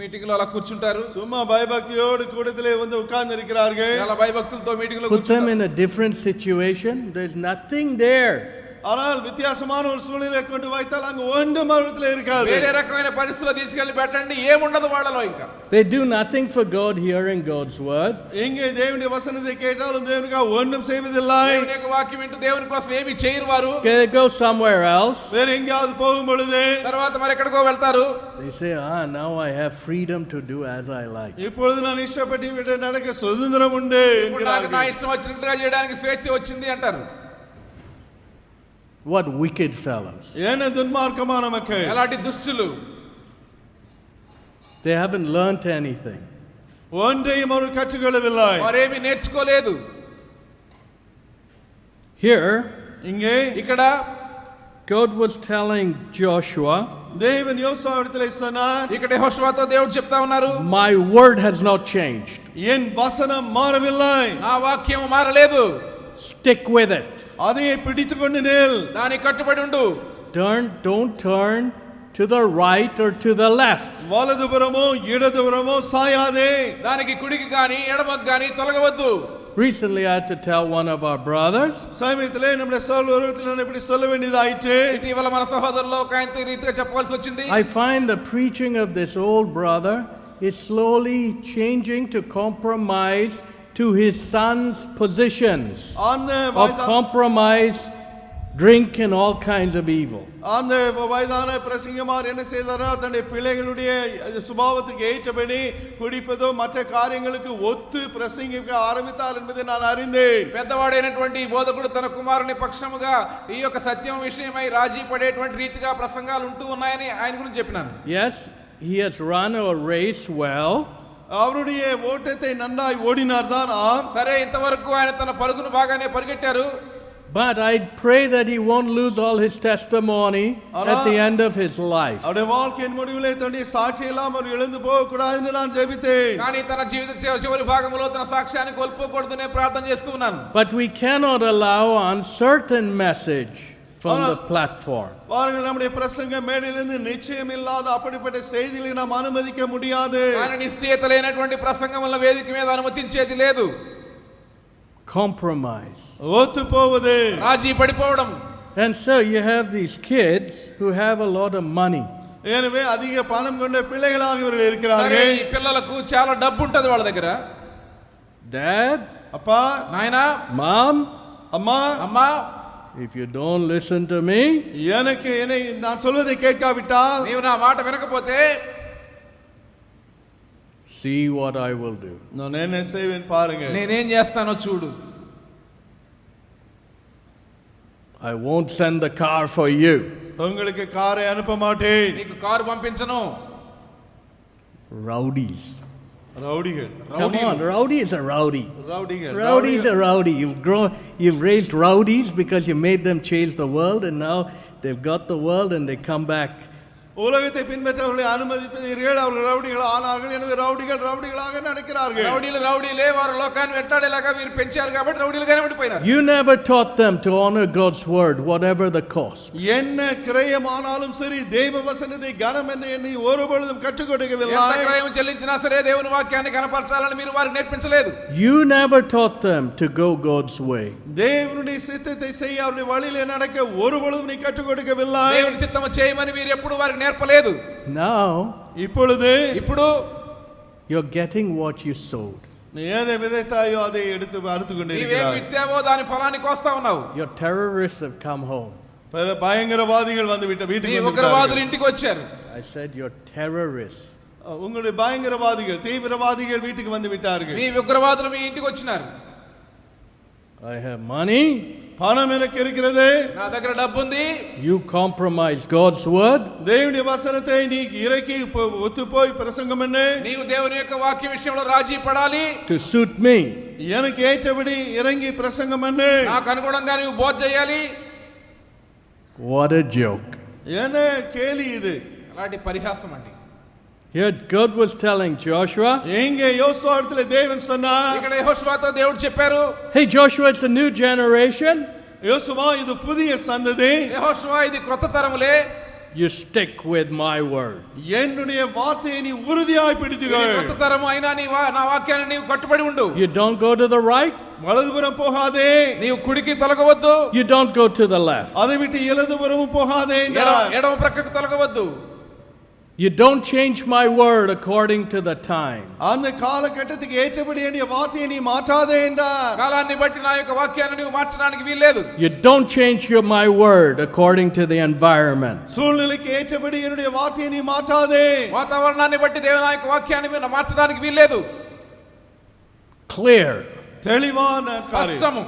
Meeting లో అలా కూర్చుంటారు. சும்மா பயபக்தியோடு கூட்டத்திலே வந்து உட்கார்ந்து இருக்கிறார்கள். చాలా భయభక్తులతో మీటింగ్ లో Put them కూర్చుంటారు. in a different situation. There's nothing there. ஆனால் வித்தியாசமான ஒரு சூழ்நிலை கொண்டு வைத்தால் அங்கு ஒன்றும் அவரிடத்தில் இருக்காது. వేరే రకమైన పరిస్థితుల్లో తీసుకెళ్లి పెట్టండి, ఏముండదు వాళ్ళలో. ఇంకా They do nothing for God hearing God's word. இங்கே தேவனுடைய வசனத்தை கேட்டாலும் தேவனுக்காக ஒன்றும் செய்வதில்லை. దేవుని యొక్క వాక్యం వింటూ దేవుని కోసం ఏమీ చేయరు వారు. Okay, they go somewhere else. வேற எங்கேயாவது போகும் பொழுது తర్వాత మరి ఎక్కడికో వెళ్తారు. They say, now I have freedom to do as I like. இப்பொழுது நான் இஷ்டப்பட்டு விட்டு நடக்க சுதந்திரம் உண்டு ఇప్పుడు నాకు నా என்கிறார்கள். ఇష్టం వచ్చినట్టుగా చేయడానికి స్వేచ్ఛ వచ్చింది అంటారు. What wicked fellows. என்ன துன்மார்க்கமான மக்கள். ఎలాంటి దుష్టులు. They haven't learnt anything. ஒன்றையும் அவர்கள் கற்றுக்கொள்ளவில்லை. వారేమి నేర్చుకోలేదు. Here, இங்கே ఇక్కడ God was telling Joshua, தேவன் யோசுவாவிடத்திலே சொன்னார், ఇక్కడ యెహోషువతో దేవుడు చెప్తా ఉన్నారు, my word has not changed. என் வசனம் மாறவில்லை. నా వాక్యం మారలేదు. Stick with it. அதையே பிடித்துக்கொண்டு நில். దానికి కట్టుబడి ఉండు. Don't turn to the right or to the left. வலதுபுறமோ இடதுபுறமோ சாயாதே. దానికి కుడికి గాని ఎడమకి గాని తొలగవద్దు. Recently I had to tell one of our brothers, சமயத்திலே நம்முடைய சகோதரத்தில் நான் இப்படி சொல்ல வேண்டியதாயிற்று. ఇటీవల మన సహోదరుల్లో ఒక ఆయనతో ఈ రీతిగా చెప్పవలసి వచ్చింది. I find the preaching of this old brother is slowly changing to compromise to his son's positions அந்த of compromise, drink and all kinds of evil. அந்த வயதான பிரசங்கமார் என்ன செய்தாரா, தன்னுடைய பிள்ளைகளுடைய சுபாவத்துக்கு ஏற்றபடி குடிப்பதோ மற்ற காரியங்களுக்கு ஒத்து பிரசங்கிக்க ஆரம்பித்தார் என்பதை நான் அறிந்தேன். పెద్దవాడైనటువంటి బోధకుడు తన కుమారుని పక్షముగా ఈ యొక్క సత్యం విషయమై రాజీ పడేటువంటి రీతిగా ప్రసంగాలు ఉంటూ ఉన్నాయని ఆయన గురించి చెప్పినాను. Yes, he has run a race well. அவருடைய ஓட்டத்தை நன்றாய் ஓடினார் தான். సరే, ఇంతవరకు ఆయన తన పరుగును బాగానే పరిగెట్టారు. But I pray that he won't lose all his testimony at the end of his life. அவருடைய வாழ்க்கையின் முடிவிலே தன்னுடைய சாட்சியெல்லாம் அவர் இழந்து போகக்கூடாது என்று நான் ஜெபித்தேன். కానీ తన జీవిత చివరి భాగంలో తన సాక్ష్యాన్ని కోల్పోకూడదనే ప్రార్థన చేస్తూ ఉన్నాను. But we cannot allow uncertain message from the platform. பாருங்கள், நம்முடைய பிரசங்க மேடையிலிருந்து நிச்சயம் இல்லாத அப்படிப்பட்ட செய்திகளை நாம் அனுமதிக்க முடியாது. ఆయన నిశ్చయత లేనటువంటి ప్రసంగం వల్ల వేదిక మీద అనుమతించేది లేదు. Compromise. ஒத்து போவது, రాజీ పడిపోవడం. And so you have these kids who have a lot of money. எனவே அதிக பணம் கொண்ட பிள்ளைகளாக இவர்கள் సరే, இருக்கிறார்கள். ఈ పిల్లలకు చాలా డబ్బు ఉంటది వాళ్ళ దగ్గర. Dad, அப்பா, నాయనా, Mom, அம்மா, అమ్మా, if you don't listen to me, எனக்கு என்னை நான் சொல்வதை கேட்காவிட்டால் నీవు నా మాట వినకపోతే see what I will do. நான் என்ன செய்வேன் பாருங்க. నేనేం చేస్తానో చూడు. I won't send the car for you. உங்களுக்கு காரை அனுப்ப மாட்டேன். నీకు కారు పంపించను. Rowdies. ரவுடிகள். Come on, rowdy is a rowdy. ரவுடிகள். Rowdy is a rowdy. You've raised rowdies because you made them change the world, and now they've got the world and they come back. உலகத்தை பின்பற்றவர்களை அனுமதிப்பீர்கள், அவர்கள் ரவுடிகள் ஆனார்கள். எனவே ரவுடிகளாக நடக்கிறார்கள். రౌడీలే వారు లోకాన్ని వెంటాడేలాగా మీరు పెంచారు కాబట్టి రౌడీలుగానే ఉండిపోయినారు. You never taught them to honor God's word, whatever the cost. என்ன கிரயமானாலும் சரி தேவ வசனத்தை கனம் என்று எண்ணி ஒருபொழுதும் கற்றுக் கொடுக்கவில்லை. ఎంత క్రయం చెల్లించినా సరే దేవుని వాక్యాన్ని కనపరచాలని మీరు వారికి నేర్పించలేదు. You never taught them to go God's way. தேவனுடைய சித்தத்தை செய்ய அவருடைய வழியிலே நடக்க ஒருபொழுதும் நீ கற்றுக் கொடுக்கவில்லை. దేవుని చిత్తము చేయమని మీరు ఎప్పుడు వారికి నేర్పలేదు. Now, ఇప్పుడు you're getting what you sowed. நீ எதை விதைத்தாயோ அதை எடுத்து அறுத்து నీవేం கொண்டிருக்கிறாய். విత్తావో దాని ఫలాన్ని కోస్తా ఉన్నావు. Your terrorists have come home. பயங்கரவாதிகள் வந்து నీ வீட்டுக்கு ఉగ్రవాదులు வந்துவிட்டார்கள். ఇంటికి వచ్చారు. I said, your terrorists. உங்களுடைய பயங்கரவாதிகள் தீவிரவாதிகள் வீட்டுக்கு வந்து விட்டார்கள். మీ ఉగ్రవాదులు మీ ఇంటికి వచ్చినారు. I have money. பணம் எனக்கு இருக்கிறது. నా దగ్గర డబ్బు ఉంది. You compromise God's word. தேவனுடைய வசனத்தை நீ இறக்கி ஒத்து போய் பிரசங்கம் பண்ணு. నీవు దేవుని యొక్క వాక్య విషయంలో రాజీ పడాలి. To suit me. எனக்கு ஏற்றபடி இறங்கி பிரசங்கம் பண்ணு. నాకు అనుగుణంగా నీవు బోధ చేయాలి. What a joke. என்ன கேலி இது. అలాంటి పరిహాసం అండి. Here God was telling Joshua, எங்கே யோசுவாவிடத்தில் தேவன் சொன்னார், ఇక్కడ యెహోషువతో దేవుడు చెప్పారు, hey Joshua, it's a new generation. யோசுவா இது புதிய சந்ததி. యెహోషువ ఇది క్రొత్త తరములే. You stick with my word. என்னுடைய வார்த்தையை நீ உறுதியாய் ఇది பிடித்துக்கொள். క్రొత్త తరము అయినా నా వాక్యాన్ని నీవు కట్టుబడి ఉండు. You don't go to the right. வலதுபுறம் போகாதே. నీవు కుడికి తొలగవద్దు. You don't go to the left. அதை விட்டு இடதுபுறமும் போகாதே என்றார். ఎడమ ప్రక్కకు తొలగవద్దు. You don't change my word according to the time. அந்த காலகட்டத்துக்கு ஏற்றபடி என்னுடைய வார்த்தையை நீ மாற்றாதே என்றார். కాలాన్ని బట్టి నా యొక్క వాక్యాన్ని నీవు మార్చడానికి వీల్లేదు. You don't change my word according to the environment. சூழ்நிலைக்கு ஏற்றபடி என்னுடைய வார்த்தையை நீ மாற்றாதே. వాతావరణాన్ని బట్టి దేవుని యొక్క వాక్యాన్ని మీరు మార్చడానికి వీల్లేదు. Clear. தெளிவான காரியம். స్పష్టము.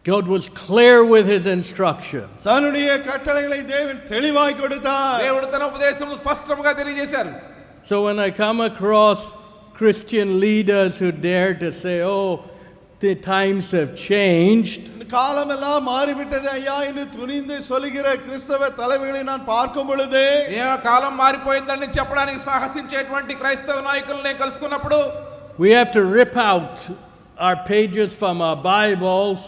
God was clear with his instructions. தன்னுடைய கட்டளைகளை தேவன் தெளிவாய் கொடுத்தார். దేవుడు తన ఉపదేశంలో స్పష్టంగా తెలియజేశారు. So when I come across Christian leaders who dare to say, oh, the times have changed, காலமெல்லாம் மாறிவிட்டது ஐயா என்று துணிந்து சொல்லுகிற கிறிஸ்தவ தலைவர்களை நான் பார்க்கும் பொழுது, కాలం మారిపోయిందని చెప్పడానికి సాహసించేటువంటి క్రైస్తవ నాయకులను నేను కలుసుకున్నప్పుడు, we have to rip out our pages from our Bibles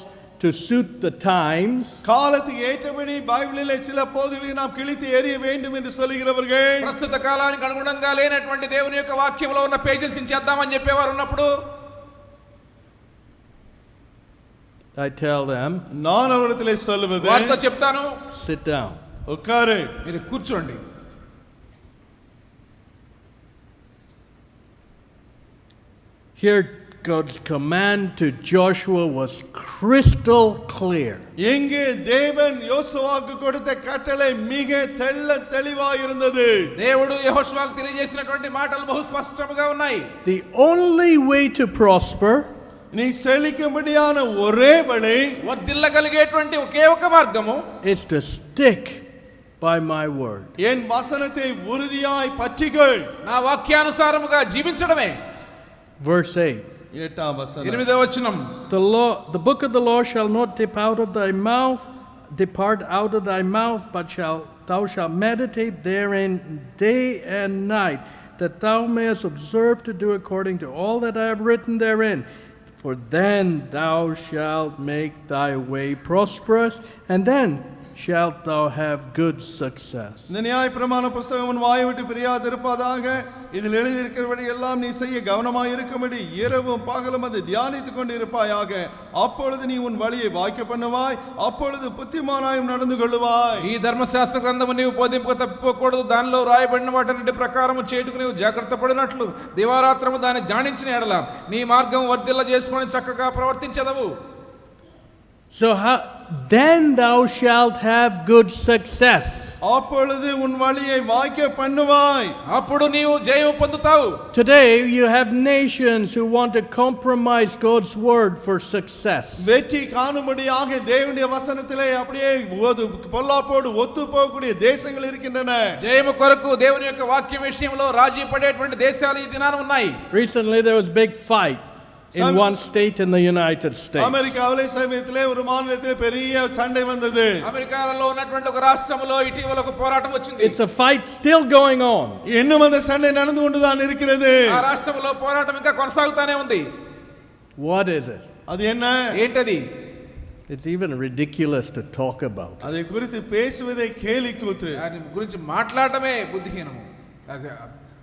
to suit the times. காலத்துக்கு ஏற்றபடி பைபிளிலே சில பகுதிகளை நாம் கிழித்து எறிய வேண்டும் என்று சொல்லுகிறவர்கள், ప్రస్తుత కాలానికి అనుగుణంగా లేనటువంటి దేవుని యొక్క వాక్యంలో ఉన్న పేజీలు చించేద్దామని చెప్పేవారు ఉన్నప్పుడు, I tell them, நான் அவரிடத்திலே சொல்லுவது, వారితో చెప్తాను, sit down. ఉక్కారు, మీరు కూర్చోండి. Here God's command to Joshua was crystal clear. எங்கே தேவன் யோசுவாவுக்கு கொடுத்த கட்டளை மிக தெளிவாய் இருந்தது. దేవుడు యెహోషువకు తెలియజేసినటువంటి మాటలు బహు స్పష్టంగా ఉన్నాయి. The only way to prosper, நீ செழிக்கும்படியான ஒரே வழி, వర్ధిల్లగలిగేటువంటి ఒకే ఒక మార్గము, is to stick by my word. என் வசனத்தை உறுதியாய் பற்றிக்கொள், నా వాక్యానుసారముగా జీవించడమే. Verse 8. 8వ వచనం, 8వ వచనం, The book of the law shall not depart out of thy mouth, but thou shalt meditate therein day and night, that thou mayest observe to do according to all that I have written therein. For then thou shalt make thy way prosperous, and then shalt thou have good success. இந்த நியாயப்பிரமாண புத்தகம் உன் வாயை விட்டு பிரியாதிருப்பதாக, இதில் எழுதியிருக்கிறபடி எல்லாம் நீ செய்ய கவனமாய் இருக்கும்படி இரவும் பகலும் அதை தியானித்துக் கொண்டு இருப்பாயாக. அப்பொழுது நீ உன் வழியை வாய்க்க பண்ணுவாய், அப்பொழுது புத்திமானாயும் நடந்து கொள்ளுவாய். ఈ ధర్మశాస్త్ర గ్రంథము నీవు బోధింపక తప్పిపోకూడదు, దానిలో రాయబడిన వాటిని ప్రకారము చేయుటకు నీవు జాగ్రత్త పడినట్లు దివారాత్రము దాన్ని ధ్యానించిన ఎడల నీ మార్గం వర్ధిల్ల చేసుకొని చక్కగా ప్రవర్తించెదవు. So then thou shalt have good success. அப்பொழுது உன் வழியை வாய்க்க பண்ணுவாய், అప్పుడు నీవు జయం పొందుతావు. Today you have nations who want to compromise God's word for success. வெற்றி காணும்படியாக தேவனுடைய வசனத்திலே அப்படியே பொல்லாப்போடு ஒத்து போகக்கூடிய தேசங்கள் இருக்கின்றன. జయము కొరకు దేవుని యొక్క వాక్యం విషయంలో రాజీ పడేటువంటి దేశాలు ఈ దినాన ఉన్నాయి. Recently there was a big fight in one state in the United States. అమెరికాలో సమీపంలో ఒక మానవతే పెరియ చండే వందது. అమెరికాలో ఉన్నటువంటి ఒక రాష్ట్రంలో ఇటీవల ఒక పోరాటం వచ్చింది. It's a fight still going on. இன்னும் அந்த சண்டை நடந்து கொண்டுதான் இருக்கிறது. ఆ రాష్ట్రంలో పోరాటం ఇంకా కొనసాగుతూనే ఉంది. What is it? அது என்ன? ఏంటది? It's even ridiculous to talk about. அதை குறித்து பேசுவதே கேலி கூத்து. దాని గురించి మాట్లాడటమే బుద్ధిహీనము, అది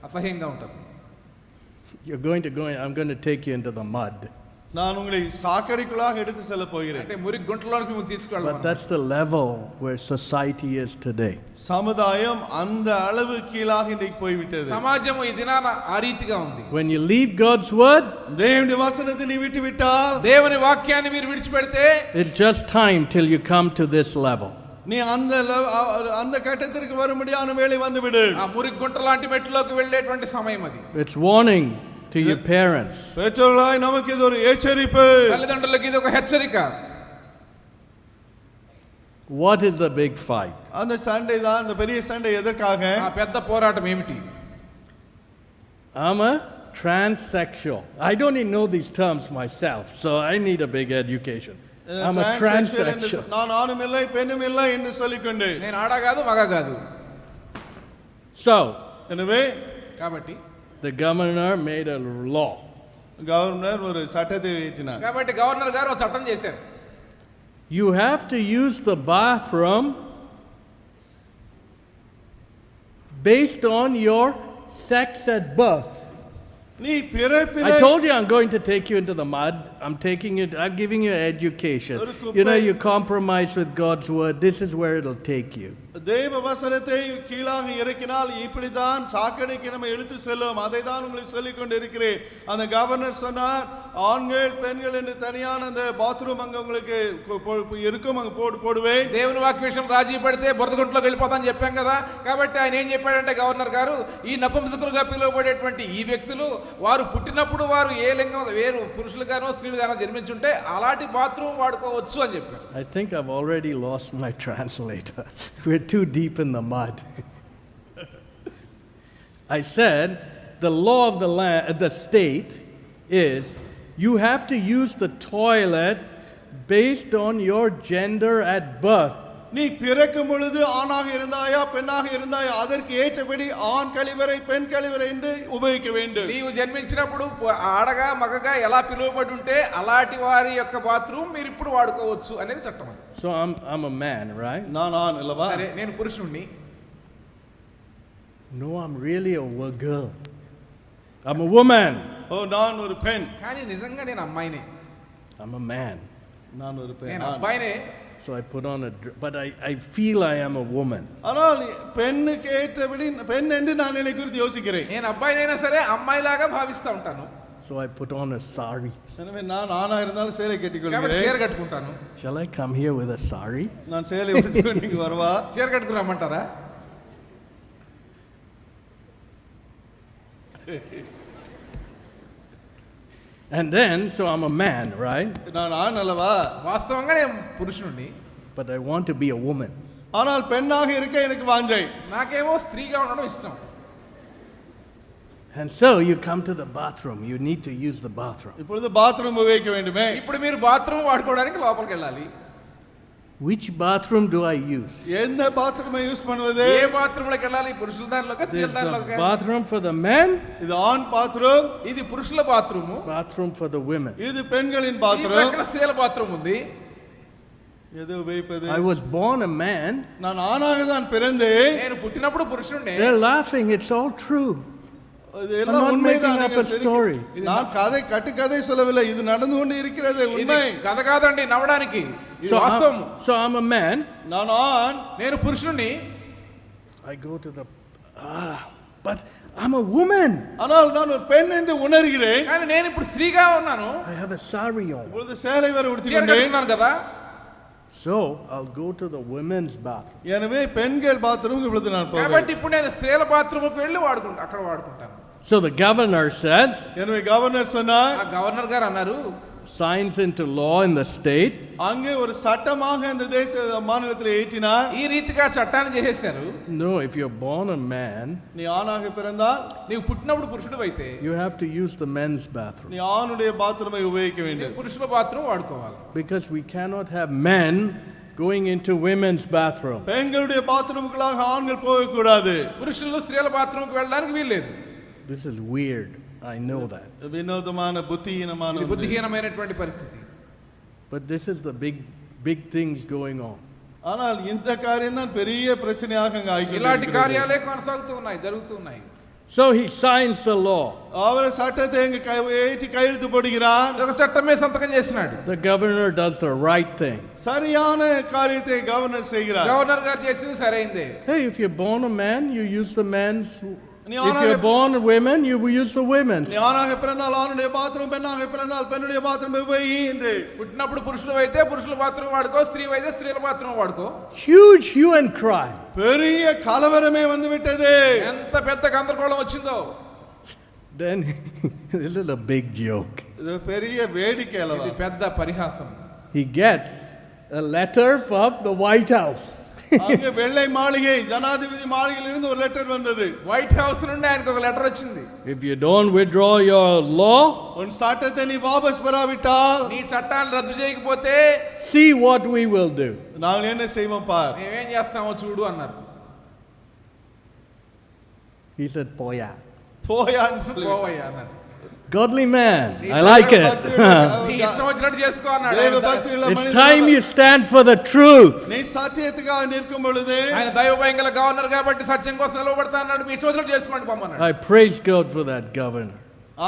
అసహ్యంగా ఉంటుంది. I'm going to take you into the mud. நான் உங்களை சாக்கடைக்குள்ளாக எடுத்து செல்ல போகிறேன். అంటే మురికి గుంటలోకి మిమ్మల్ని తీసుకెళ్ళాలి. But that's the level where society is today. సముదాయం అంద அளவு కీలాக ఇంటికి పోయిவிட்டது. సమాజం ఈ దినాన ఆ రీతిగా ఉంది. When you leave God's word, దేవుని వచనத்தை நீ விட்டுவிட்டால், దేవుని వాక్యాన్ని మీరు విడిచిపెడితే, it's just time till you come to this level. நீ அந்த கட்டத்திற்கு வரும்படியான வேளை வந்துவிடு. ఆ మురికి గుంట లాంటి మెట్లోకి వెళ్ళేటువంటి సమయం అది. It's warning to your parents. பெற்றோர்களாய் நமக்கு இது ஒரு எச்சரிப்பு. తల్లిదండ్రులకు ఇది ఒక హెచ్చరిక. What is the big fight? அந்த சண்டை தான், அந்த பெரிய சண்டை எதற்காக? ఆ పెద్ద పోరాటం ఏమిటి? I'm a transsexual. I don't even know these terms myself, so I need a big education. I'm a transsexual. நான் ஆணும் இல்லை பெண்ணும் இல்லை என்று சொல்லிக்கொண்டு, నేను ఆడ కాదు మగ కాదు. So, எனவே కాబట్టి the governor made a law. Governor ஒரு சட்டத்தை இயற்றினார். కాబట్టి గవర్నర్ గారు ఒక చట్టం చేశారు. You have to use the bathroom based on your sex at birth. நீ பிறப்பிலே, I told you I'm going to take you into the mud. I'm giving you education. You know, you compromise with God's word. This is where it'll take you. தேவ வசனத்தை கீழாக இறக்கினால் இப்படிதான் சாக்கடைக்கு நம்ம இழுத்து செல்லும். அதை தான் உங்களுக்கு சொல்லிக் கொண்டு இருக்கிறேன். அந்த கவர்னர் சொன்னார், ஆண்கள் பெண்கள் என்று தனியான அந்த பாத்ரூம் அங்க உங்களுக்கு இருக்கும், அங்க போடுவேன். దేవుని వాక్య విషయం రాజీ పడితే బురద గుంటలోకి వెళ్ళిపోతామని చెప్పాం కదా. కాబట్టి ఆయన ఏం చెప్పాడంటే, గవర్నర్ గారు, ఈ నపుంసకులుగా పిలువబడేటువంటి ఈ వ్యక్తులు వారు పుట్టినప్పుడు వారు ఏ లింగం, వేరు పురుషులుగానో స్త్రీ పురుషులు గాన జన్మించుంటే అలాంటి బాత్రూమ్ వాడుకోవచ్చు అని చెప్పారు. I think I've already lost my translator. We're too deep in the mud. I said the law of the state is you have to use the toilet based on your gender at birth. நீ பிறக்கும் பொழுது ஆணாக இருந்தாயா பெண்ணாக இருந்தாயா அதற்கு ஏற்றபடி ஆண் கழிவறை பெண் கழிவறை என்று உபயோகிக்க வேண்டும். నీవు జన్మించినప్పుడు ఆడగా మగగా ఎలా పిలువబడి ఉంటే అలాంటి వారి యొక్క బాత్రూమ్ మీరు ఇప్పుడు వాడుకోవచ్చు అనేది చట్టం. So I'm a man, right? நான் ஆண் அல்லவா? సరే నేను పురుషుణ్ణి. No, I'm really a girl. I'm a woman. ஓ நான் ஒரு பெண். కానీ నిజంగా నేను అమ్మాయినే. I'm a man. நான் ஒரு பெண். నేను అబ్బాయినే. So I put on but I feel I am a woman. ஆனால் பெண்ணுக்கு ஏற்றபடி பெண் என்று நான் என்னை குறித்து யோசிக்கிறேன். నేను అబ్బాయినైనా సరే అమ్మాయిలాగా భావిస్తూ ఉంటాను. So I put on a sari. எனவே நான் ஆணா இருந்தாலும் சேலை కాబట్టి கட்டிக்கொள்கிறேன். చీర కట్టుకుంటాను. Shall I come here with a sari? நான் சேலை உடுத்திக்கொண்டு நீங்க வரவா? చీర కట్టుకుని రమ్మంటారా? And then, so I'm a man, right? நான் ஆண் அல்லவா? వాస్తవంగా నేను పురుషుణ్ణి. But I want to be a woman. ஆனால் பெண்ணாக இருக்க எனக்கு வாஞ்சை. నాకేమో స్త్రీగా ఉండడం ఇష్టం. And so you come to the bathroom. You need to use the bathroom. இப்பொழுது பாத்ரூம் உபயோகிக்க வேண்டுமே. ఇప్పుడు మీరు బాత్రూమ్ వాడుకోవడానికి లోపలికి వెళ్ళాలి. Which bathroom do I use? எந்த பாத்ரூமை யூஸ் பண்ணுவது? ఏ బాత్రూమ్ లోకి వెళ్ళాలి? పురుషుల దానిలోకి స్త్రీల There's the దానిలోకి? bathroom for the men, இது ஆண் பாத்ரூம், ఇది పురుషుల bathroom. bathroom for the women. இது பெண்களின் ఈ பாத்ரூம். పక్కన స్త్రీల బాత్రూమ్ ఉంది. எது உபயோகிப்பது? I was born a man. நான் ஆணாக தான் பிறந்தேன். నేను పుట్టినప్పుడు పురుషుణ్ణే. They're laughing. It's all true. இது I'm எல்லாம் not உண்மைதான். making up a story. நான் கதை சொல்லவில்லை. இது நடந்து கொண்டு இருக்கிறது ఇది உண்மை. కథ కాదండి నవ్వడానికి. ఇది So వాస్తవం. I'm a man. நான் ஆண். నేను పురుషుణ్ణి. I go to the but I'm a woman. ஆனால் நான் ஒரு பெண் என்று உணர்கிறேன். కానీ నేను ఇప్పుడు స్త్రీగా ఉన్నాను. I have a sari on. இப்பொழுது சேலை வரை చీర உடுத்திக்கொண்டேன். కట్టుకున్నాను కదా. So I'll go to the women's bathroom. எனவே பெண்கள் பாத்ரூம் இப்பொழுது நான் போகிறேன். కాబట్టి ఇప్పుడు నేను స్త్రీల బాత్రూమ్కి వెళ్ళి అక్కడ వాడుకుంటాను. So the governor says, எனவே கவர்னர் சொன்னார், ఆ గవర్నర్ గారు అన్నారు, signs into law in the state. அங்கே ஒரு சட்டமாக இந்த தேச மாநிலத்தில் ஏற்றினார். ఈ రీతిగా చట్టాన్ని చేసేశారు. No, if you're born a man, நீ ஆணாக பிறந்தால் నీవు పుట్టినప్పుడు పురుషుడు అయితే you have to use the men's bathroom. நீ ஆணுடைய பாத்ரூமை உபயோகிக்க வேண்டும். పురుషుల బాత్రూమ్ వాడుకోవాలి. Because we cannot have men going into women's bathroom. பெண்களுடைய பாத்ரூமுக்குள்ளாக ஆண்கள் போகக்கூடாது. పురుషులు స్త్రీల బాత్రూమ్కి వెళ్ళడానికి వీల్లేదు. This is weird. I know that. వినోదமான బుద్ధిహీనமான ఇది బుద్ధిహీనమైనటువంటి పరిస్థితి. But this is the big things going on. ஆனால் இந்த காரியம் தான் பெரிய பிரச்சனையாக அங்க ఇలాంటి ஆகிக்கொண்டிருக்கிறது. కార్యాలే కొనసాగుతూ ఉన్నాయి, జరుగుతూ ఉన్నాయి. So he signs the law. அவர் சட்டத்தை இங்க ஏற்றி கையெழுத்து போடுகிறார். ఒక చట్టమే సంతకం చేసినాడు. The governor does the right thing. சரியான காரியத்தை கவர்னர் செய்கிறார். గవర్నర్ గారు చేసింది సరైందే. Hey, if you're born a man, you use the men's. நீ If you're born a women, you use the women's. நீ ஆணாக பிறந்தால் ஆணுடைய பாத்ரூம், பெண்ணாக பிறந்தால் பெண்ணுடைய பாத்ரூம் உபயோகி என்று. పుట్టినప్పుడు పురుషులు అయితే పురుషుల బాత్రూమ్ వాడుకో, స్త్రీ అయితే స్త్రీల బాత్రూమ్ వాడుకో. Huge hue and cry. பெரிய கலவரமே வந்து விட்டது. ఎంత పెద్ద గందరగోళం వచ్చిందో. Then this is a big joke. இது பெரிய வேடிக்கை அல்லவா? ఇది పెద్ద పరిహాసం. He gets a letter from the White House. அங்கே வெள்ளை மாளிகை ஜனாதிபதி மாளிகையில் இருந்து ஒரு லெட்டர் வந்தது. వైట్ హౌస్ నుండి ఆయనకు ఒక లెటర్ వచ్చింది. If you don't withdraw your law, உன் சட்டத்தை நீ வாபஸ் பெறாவிட்டால் నీ చట్టాన్ని రద్దు చేయకపోతే see what we will do. நாங்கள் என்ன செய்வோம் பார். మేమేం చేస్తామో చూడు అన్నారు. He said, "Poya." போயான்னு சொல்லி పోవయ్యా అన్నారు. Godly man. I like it. నీ ఇష్టం వచ్చినట్టు చేసుకో అన్నాడు. தேவ பக்தியுள்ள It's மனிதன் time you stand for the truth. நீ சத்தியத்துக்காக நிற்கும் பொழுது ఆయన దైవ భయంగల గవర్నర్ కాబట్టి సత్యం కోసం నిలబడతా అన్నాడు. మీ ఇష్టం వచ్చినట్టు చేసుకోండి పొమ్మన్నాడు. I praise God for that governor.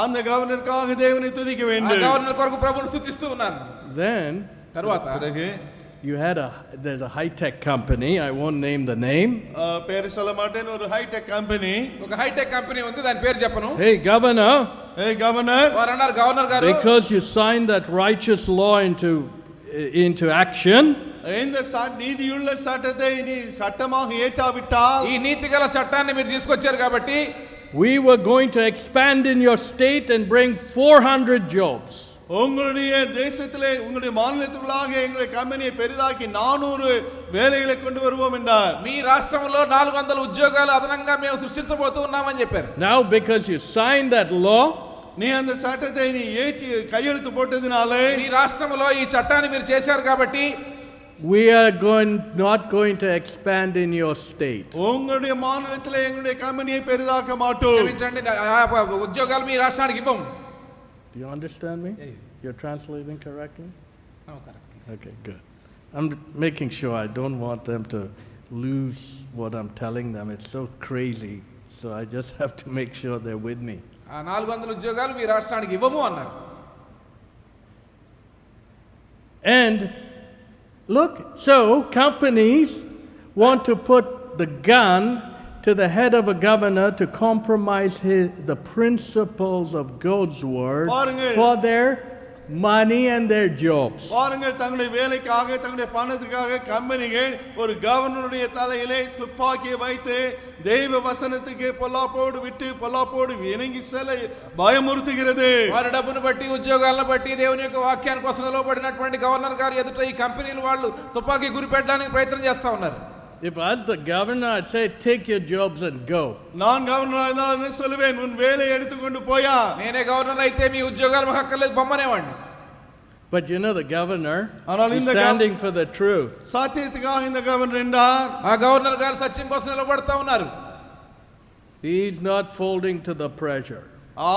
அந்த கவர்னருக்காக தேவனை துதிக்க ఆ வேண்டும். గవర్నర్ కొరకు ప్రభువుని స్తుతిస్తూ ఉన్నాను. Then తరువాత பிறகு there's a high-tech company. I won't name the name. பேரு சொல்ல மாட்டேன். ஒரு ஹைடெக் கம்பெனி. ఒక హైటెక్ కంపెనీ ఉంది, దాని పేరు చెప్పను. Hey, governor, ஏய் கவர்னர், వారు అన్నారు, గవర్నర్ గారు, because you signed that righteous law into action, இந்த நீதியுள்ள சட்டத்தை நீ சட்டமாக ஏற்றாவிட்டால் ఈ నీతి గల చట్టాన్ని మీరు తీసుకొచ్చారు కాబట్టి we were going to expand in your state and bring 400 jobs. உங்களுடைய தேசத்திலே உங்களுடைய மாநிலத்துக்குள்ளாக எங்களுடைய கம்பெனியை பெரிதாக்கி 400 வேலைகளை கொண்டு வருவோம் என்றார். మీ రాష్ట్రంలో 400 ఉద్యోగాలు అదనంగా మేము సృష్టించబోతూ ఉన్నామని చెప్పారు. Now, because you signed that law, நீ அந்த சட்டத்தை நீ ஏற்றி கையெழுத்து போட்டதினாலே మీ రాష్ట్రంలో ఈ చట్టాన్ని మీరు చేశారు కాబట్టి we are not going to expand in your state. உங்களுடைய மாநிலத்திலே எங்களுடைய கம்பெனியை பெரிதாக்க மாட்டோம். క్షమించండి, ఉద్యోగాలు మీ రాష్ట్రానికి ఇవ్వం. Do you understand me? Yeah. You're translating correctly? Oh, correct. Okay, good. I'm making sure I don't want them to lose what I'm telling them. It's so crazy. So I just have to make sure they're with me. ఆ 400 ఉద్యోగాలు మీ రాష్ట్రానికి ఇవ్వము అన్నారు. And look, so companies want to put the gun to the head of a governor to compromise the principles of God's word for their money and their jobs. பாருங்கள், தங்களுடைய வேலைக்காக தங்களுடைய பணத்துக்காக கம்பெனிகள் ஒரு கவர்னருடைய தலையிலே துப்பாக்கியை வைத்து தெய்வ வசனத்துக்கு பொல்லாப்போடு விட்டு பொல்லாப்போடு இணங்கி செல்ல பயமுறுத்துகிறது. వారి డబ్బును బట్టి ఉద్యోగాలను బట్టి దేవుని యొక్క వాక్యాన్ని కోసం నిలబడినటువంటి గవర్నర్ గారు ఎదుట ఈ కంపెనీల వాళ్ళు తుపాకీ గురిపెట్టడానికి ప్రయత్నం చేస్తా ఉన్నారు. If I was the governor, I'd say, take your jobs and go. நான் கவர்னரா இருந்தால் என்ன சொல்லுவேன்? உன் வேலையை எடுத்துக்கொண்டு போயா. నేనే గవర్నర్ అయితే మీ ఉద్యోగాలు మాకు అక్కర్లేదు బొమ్మనేవాడిని. But you know the governor is the standing for the truth. సత్యத்துக்காக இந்த గవర్నర్ என்றார். ఆ గవర్నర్ గారు సత్యం కోసం నిలబడతా ఉన్నారు. He's not folding to the pressure.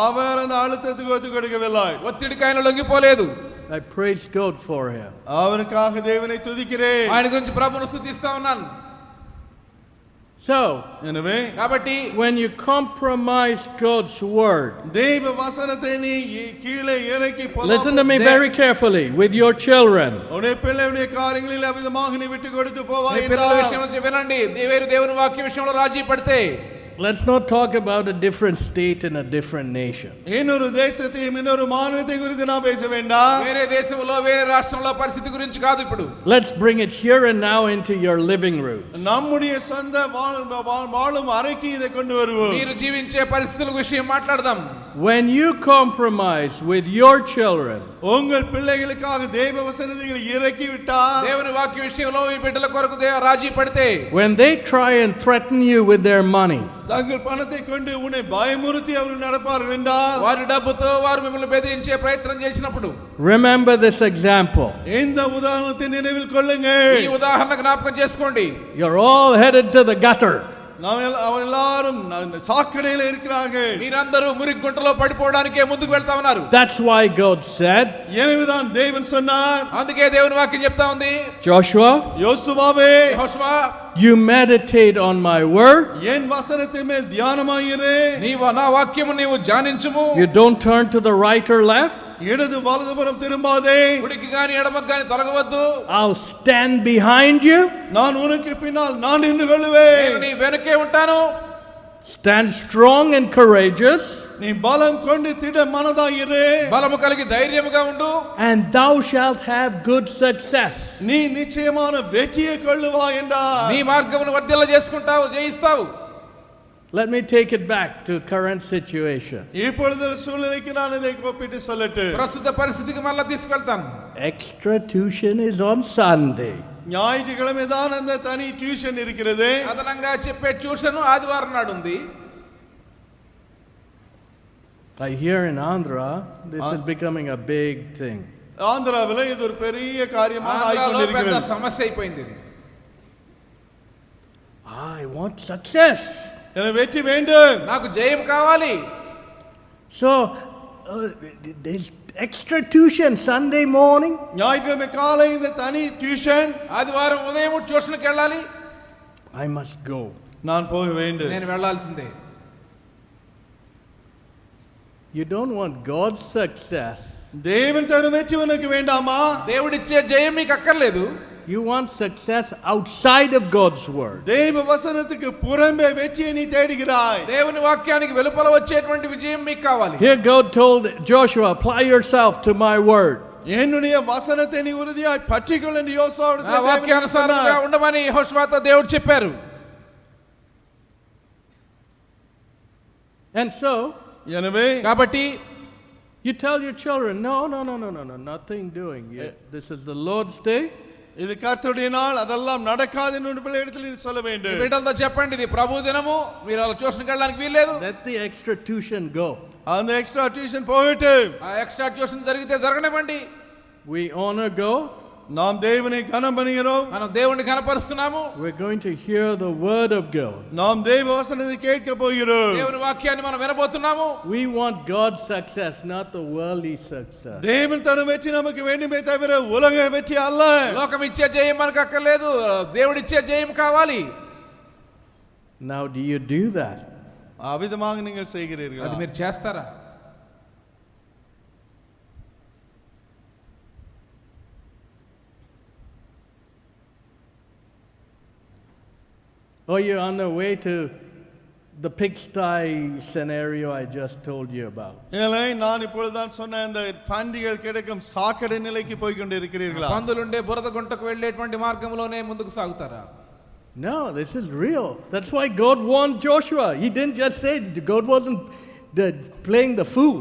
அவர் அந்த அழுத்தத்துக்கு ஒத்து கொடுக்கவில்லை. ఒత్తిడికి ఆయన లొంగిపోలేదు. I praise God for him. அவருக்காக தேவனை துதிக்கிறேன். ఆయన గురించి ప్రభువును స్తుతిస్తా ఉన్నాను. So, எனவே కాబట్టి when you compromise God's word, தேவ வசனத்தை நீ கீழே இறக்கி listen to me very carefully with your children. உன்னுடைய பிள்ளைகளுடைய காரியங்களில் அவிதமாக நீ விட்டு கொடுத்து போவாய் మీ పిల్లల என்றார். విషయంలో వినండి, దేవుని వాక్య విషయంలో రాజీ పడితే Let's not talk about a different state in a different nation. இன்னொரு தேசத்தையும் இன்னொரு மாநிலத்தை குறித்து நான் பேச வேண்டாம். వేరే దేశంలో వేరే రాష్ట్రంలో పరిస్థితి గురించి కాదు ఇప్పుడు. Let's bring it here and now into your living room. நம்முடைய சொந்த வாழும் அறைக்கு இதை கொண்டு வருவோம். మీరు జీవించే పరిస్థితుల విషయం మాట్లాడదాం. When you compromise with your children, உங்கள் பிள்ளைகளுக்காக தேவ வசனத்தை இறக்கி விட்டால், దేవుని వాక్య విషయంలో మీ బిడ్డల కొరకు రాజీ పడితే, when they try and threaten you with their money, தங்கள் பணத்தை கொண்டு உன்னை பயமுறுத்தி அவர்கள் நடப்பார்கள் என்றால், వారి డబ్బుతో వారు మిమ్మల్ని బెదిరించే ప్రయత్నం చేసినప్పుడు remember this example. இந்த உதாரணத்தை நினைவில் கொள்ளுங்கள். ఈ ఉదాహరణ జ్ఞాపకం చేసుకోండి. You're all headed to the gutter. நாம் எல்லாரும் சாக்கடையில் இருக்கிறார்கள். మీరందరూ మురికి గుంటలో పడిపోవడానికే ముందుకు వెళ్తా ఉన్నారు. That's why God said, எனவேதான் தேவன் சொன்னார், అందుకే దేవుని వాక్యం చెప్తా ఉంది, Joshua, யோசுவாவே, యెహోషువా, you meditate on my word. என் வசனத்தை மேல் தியானமாயிரு. నీవు నా వాక్యము నీవు ధ్యానించుము. You don't turn to the right or left. இடது வலதுபுறம் திரும்பாதே. కుడికి గాని ఎడమకి గాని తొలగవద్దు. I'll stand behind you. நான் உனக்கு பின்னால் நான் நின்று கொள்ளுவேன். నేను నీ వెనకే ఉంటాను. Stand strong and courageous, நீ பலம் கொண்டு திட மனதாயிரு. బలము కలిగి ధైర్యముగా ఉండు. and thou shalt have good success. நீ நிச்சயமான வெற்றியை கொள்ளுவாய் என்றார். నీ మార్గమును వర్ధిల్ల చేసుకుంటావు, జయిస్తావు. Let me take it back to current situation. இப்பொழுது சூழ்நிலைக்கு நான் இதை ஒப்பிட்டு சொல்லட்டும். ప్రస్తుత పరిస్థితికి మళ్ళా తీసుకెళ్తాను. Extra tuition is on Sunday. ஞாயிற்றுக்கிழமை தான் அந்த தனி டியூஷன் இருக்கிறது. అదనంగా చెప్పే ట్యూషన్ ఆదివారం నాడు ఉంది. I hear in Andhra this is becoming a big thing. ஆந்திராவில் இது ஒரு பெரிய காரியமாக ఆంధ్రాలో పెద్ద ஆகிக்கொண்டிருக்கிறது. సమస్య అయిపోయింది ఇది. I want success. எனக்கு வெற்றி வேண்டும். నాకు జయం కావాలి. So there's extra tuition Sunday morning. ஞாயிற்றுக்கிழமை காலை இந்த தனி டியூஷன். ఆదివారం ఉదయం ట్యూషన్కి వెళ్ళాలి. I must go. நான் போக வேண்டும். నేను వెళ్ళాల్సిందే. You don't want God's success. தேவன் தரும் வெற்றி உனக்கு வேண்டாமா? దేవుడిచ్చే జయం మీకు అక్కర్లేదు. You want success outside of God's word. தேவ வசனத்துக்கு புறம்பே வெற்றியை நீ தேடுகிறாய். దేవుని వాక్యానికి వెలుపల వచ్చేటువంటి విజయం మీకు కావాలి. Here God told Joshua, apply yourself to my word. என்னுடைய வசனத்தை நீ உறுதியாய் பற்றிக்கொள் என்று யோசுவாவிடத்தில் ఆ தேவன் వాక్యానుసారంగా சொன்னார். ఉండమని యెహోషువతో దేవుడు చెప్పారు. And so, எனவே కాబట్టి You tell your children, no, nothing doing. This is the Lord's day. இது கர்த்தருடைய நாள், அதெல்லாம் நடக்காது என்று பிள்ளைகளிடத்தில் நீ சொல்ல మీ வேண்டும். బిడ్డలతో చెప్పండి ఇది ప్రభు దినము, మీరు అలా ట్యూషన్కి వెళ్ళడానికి వీల్లేదు. Let the extra tuition go. அந்த எக்ஸ்ட்ரா டியூஷன் போகட்டும். ఆ ఎక్స్ట్రా ట్యూషన్ జరిగితే జరగనివ్వండి. We honor God. நாம் தேவனை கனம் பண்ணுகிறோம். మనం దేవుణ్ణి కనపరుస్తున్నాము. We're going to hear the word of God. நாம் தேவ வசனத்தை கேட்க போகிறோம். దేవుని వాక్యాన్ని మనం వినబోతున్నాము. We want God's success, not the worldly success. தேவன் தரும் வெற்றி நமக்கு வேண்டுமே தவிர உலக வெற்றி அல்ல. లోకం ఇచ్చే జయం మనకు అక్కర్లేదు, దేవుడిచ్చే జయం కావాలి. Now, do you do that? அவிதமாக நீங்கள் செய்கிறீர்களா? అది మీరు చేస్తారా? Or you're on the way to the pigsty scenario I just told you about. இல்லை, நான் இப்பொழுதுதான் சொன்ன இந்த பன்றிகள் கிடக்கும் சாக்கடை நிலைக்கு போய் கொண்டிருக்கிறீர்களா? పందులుండే బురద గుంటకు వెళ్ళేటువంటి మార్గంలోనే ముందుకు సాగుతారా? No, this is real. That's why God warned Joshua. He didn't just say God wasn't playing the fool.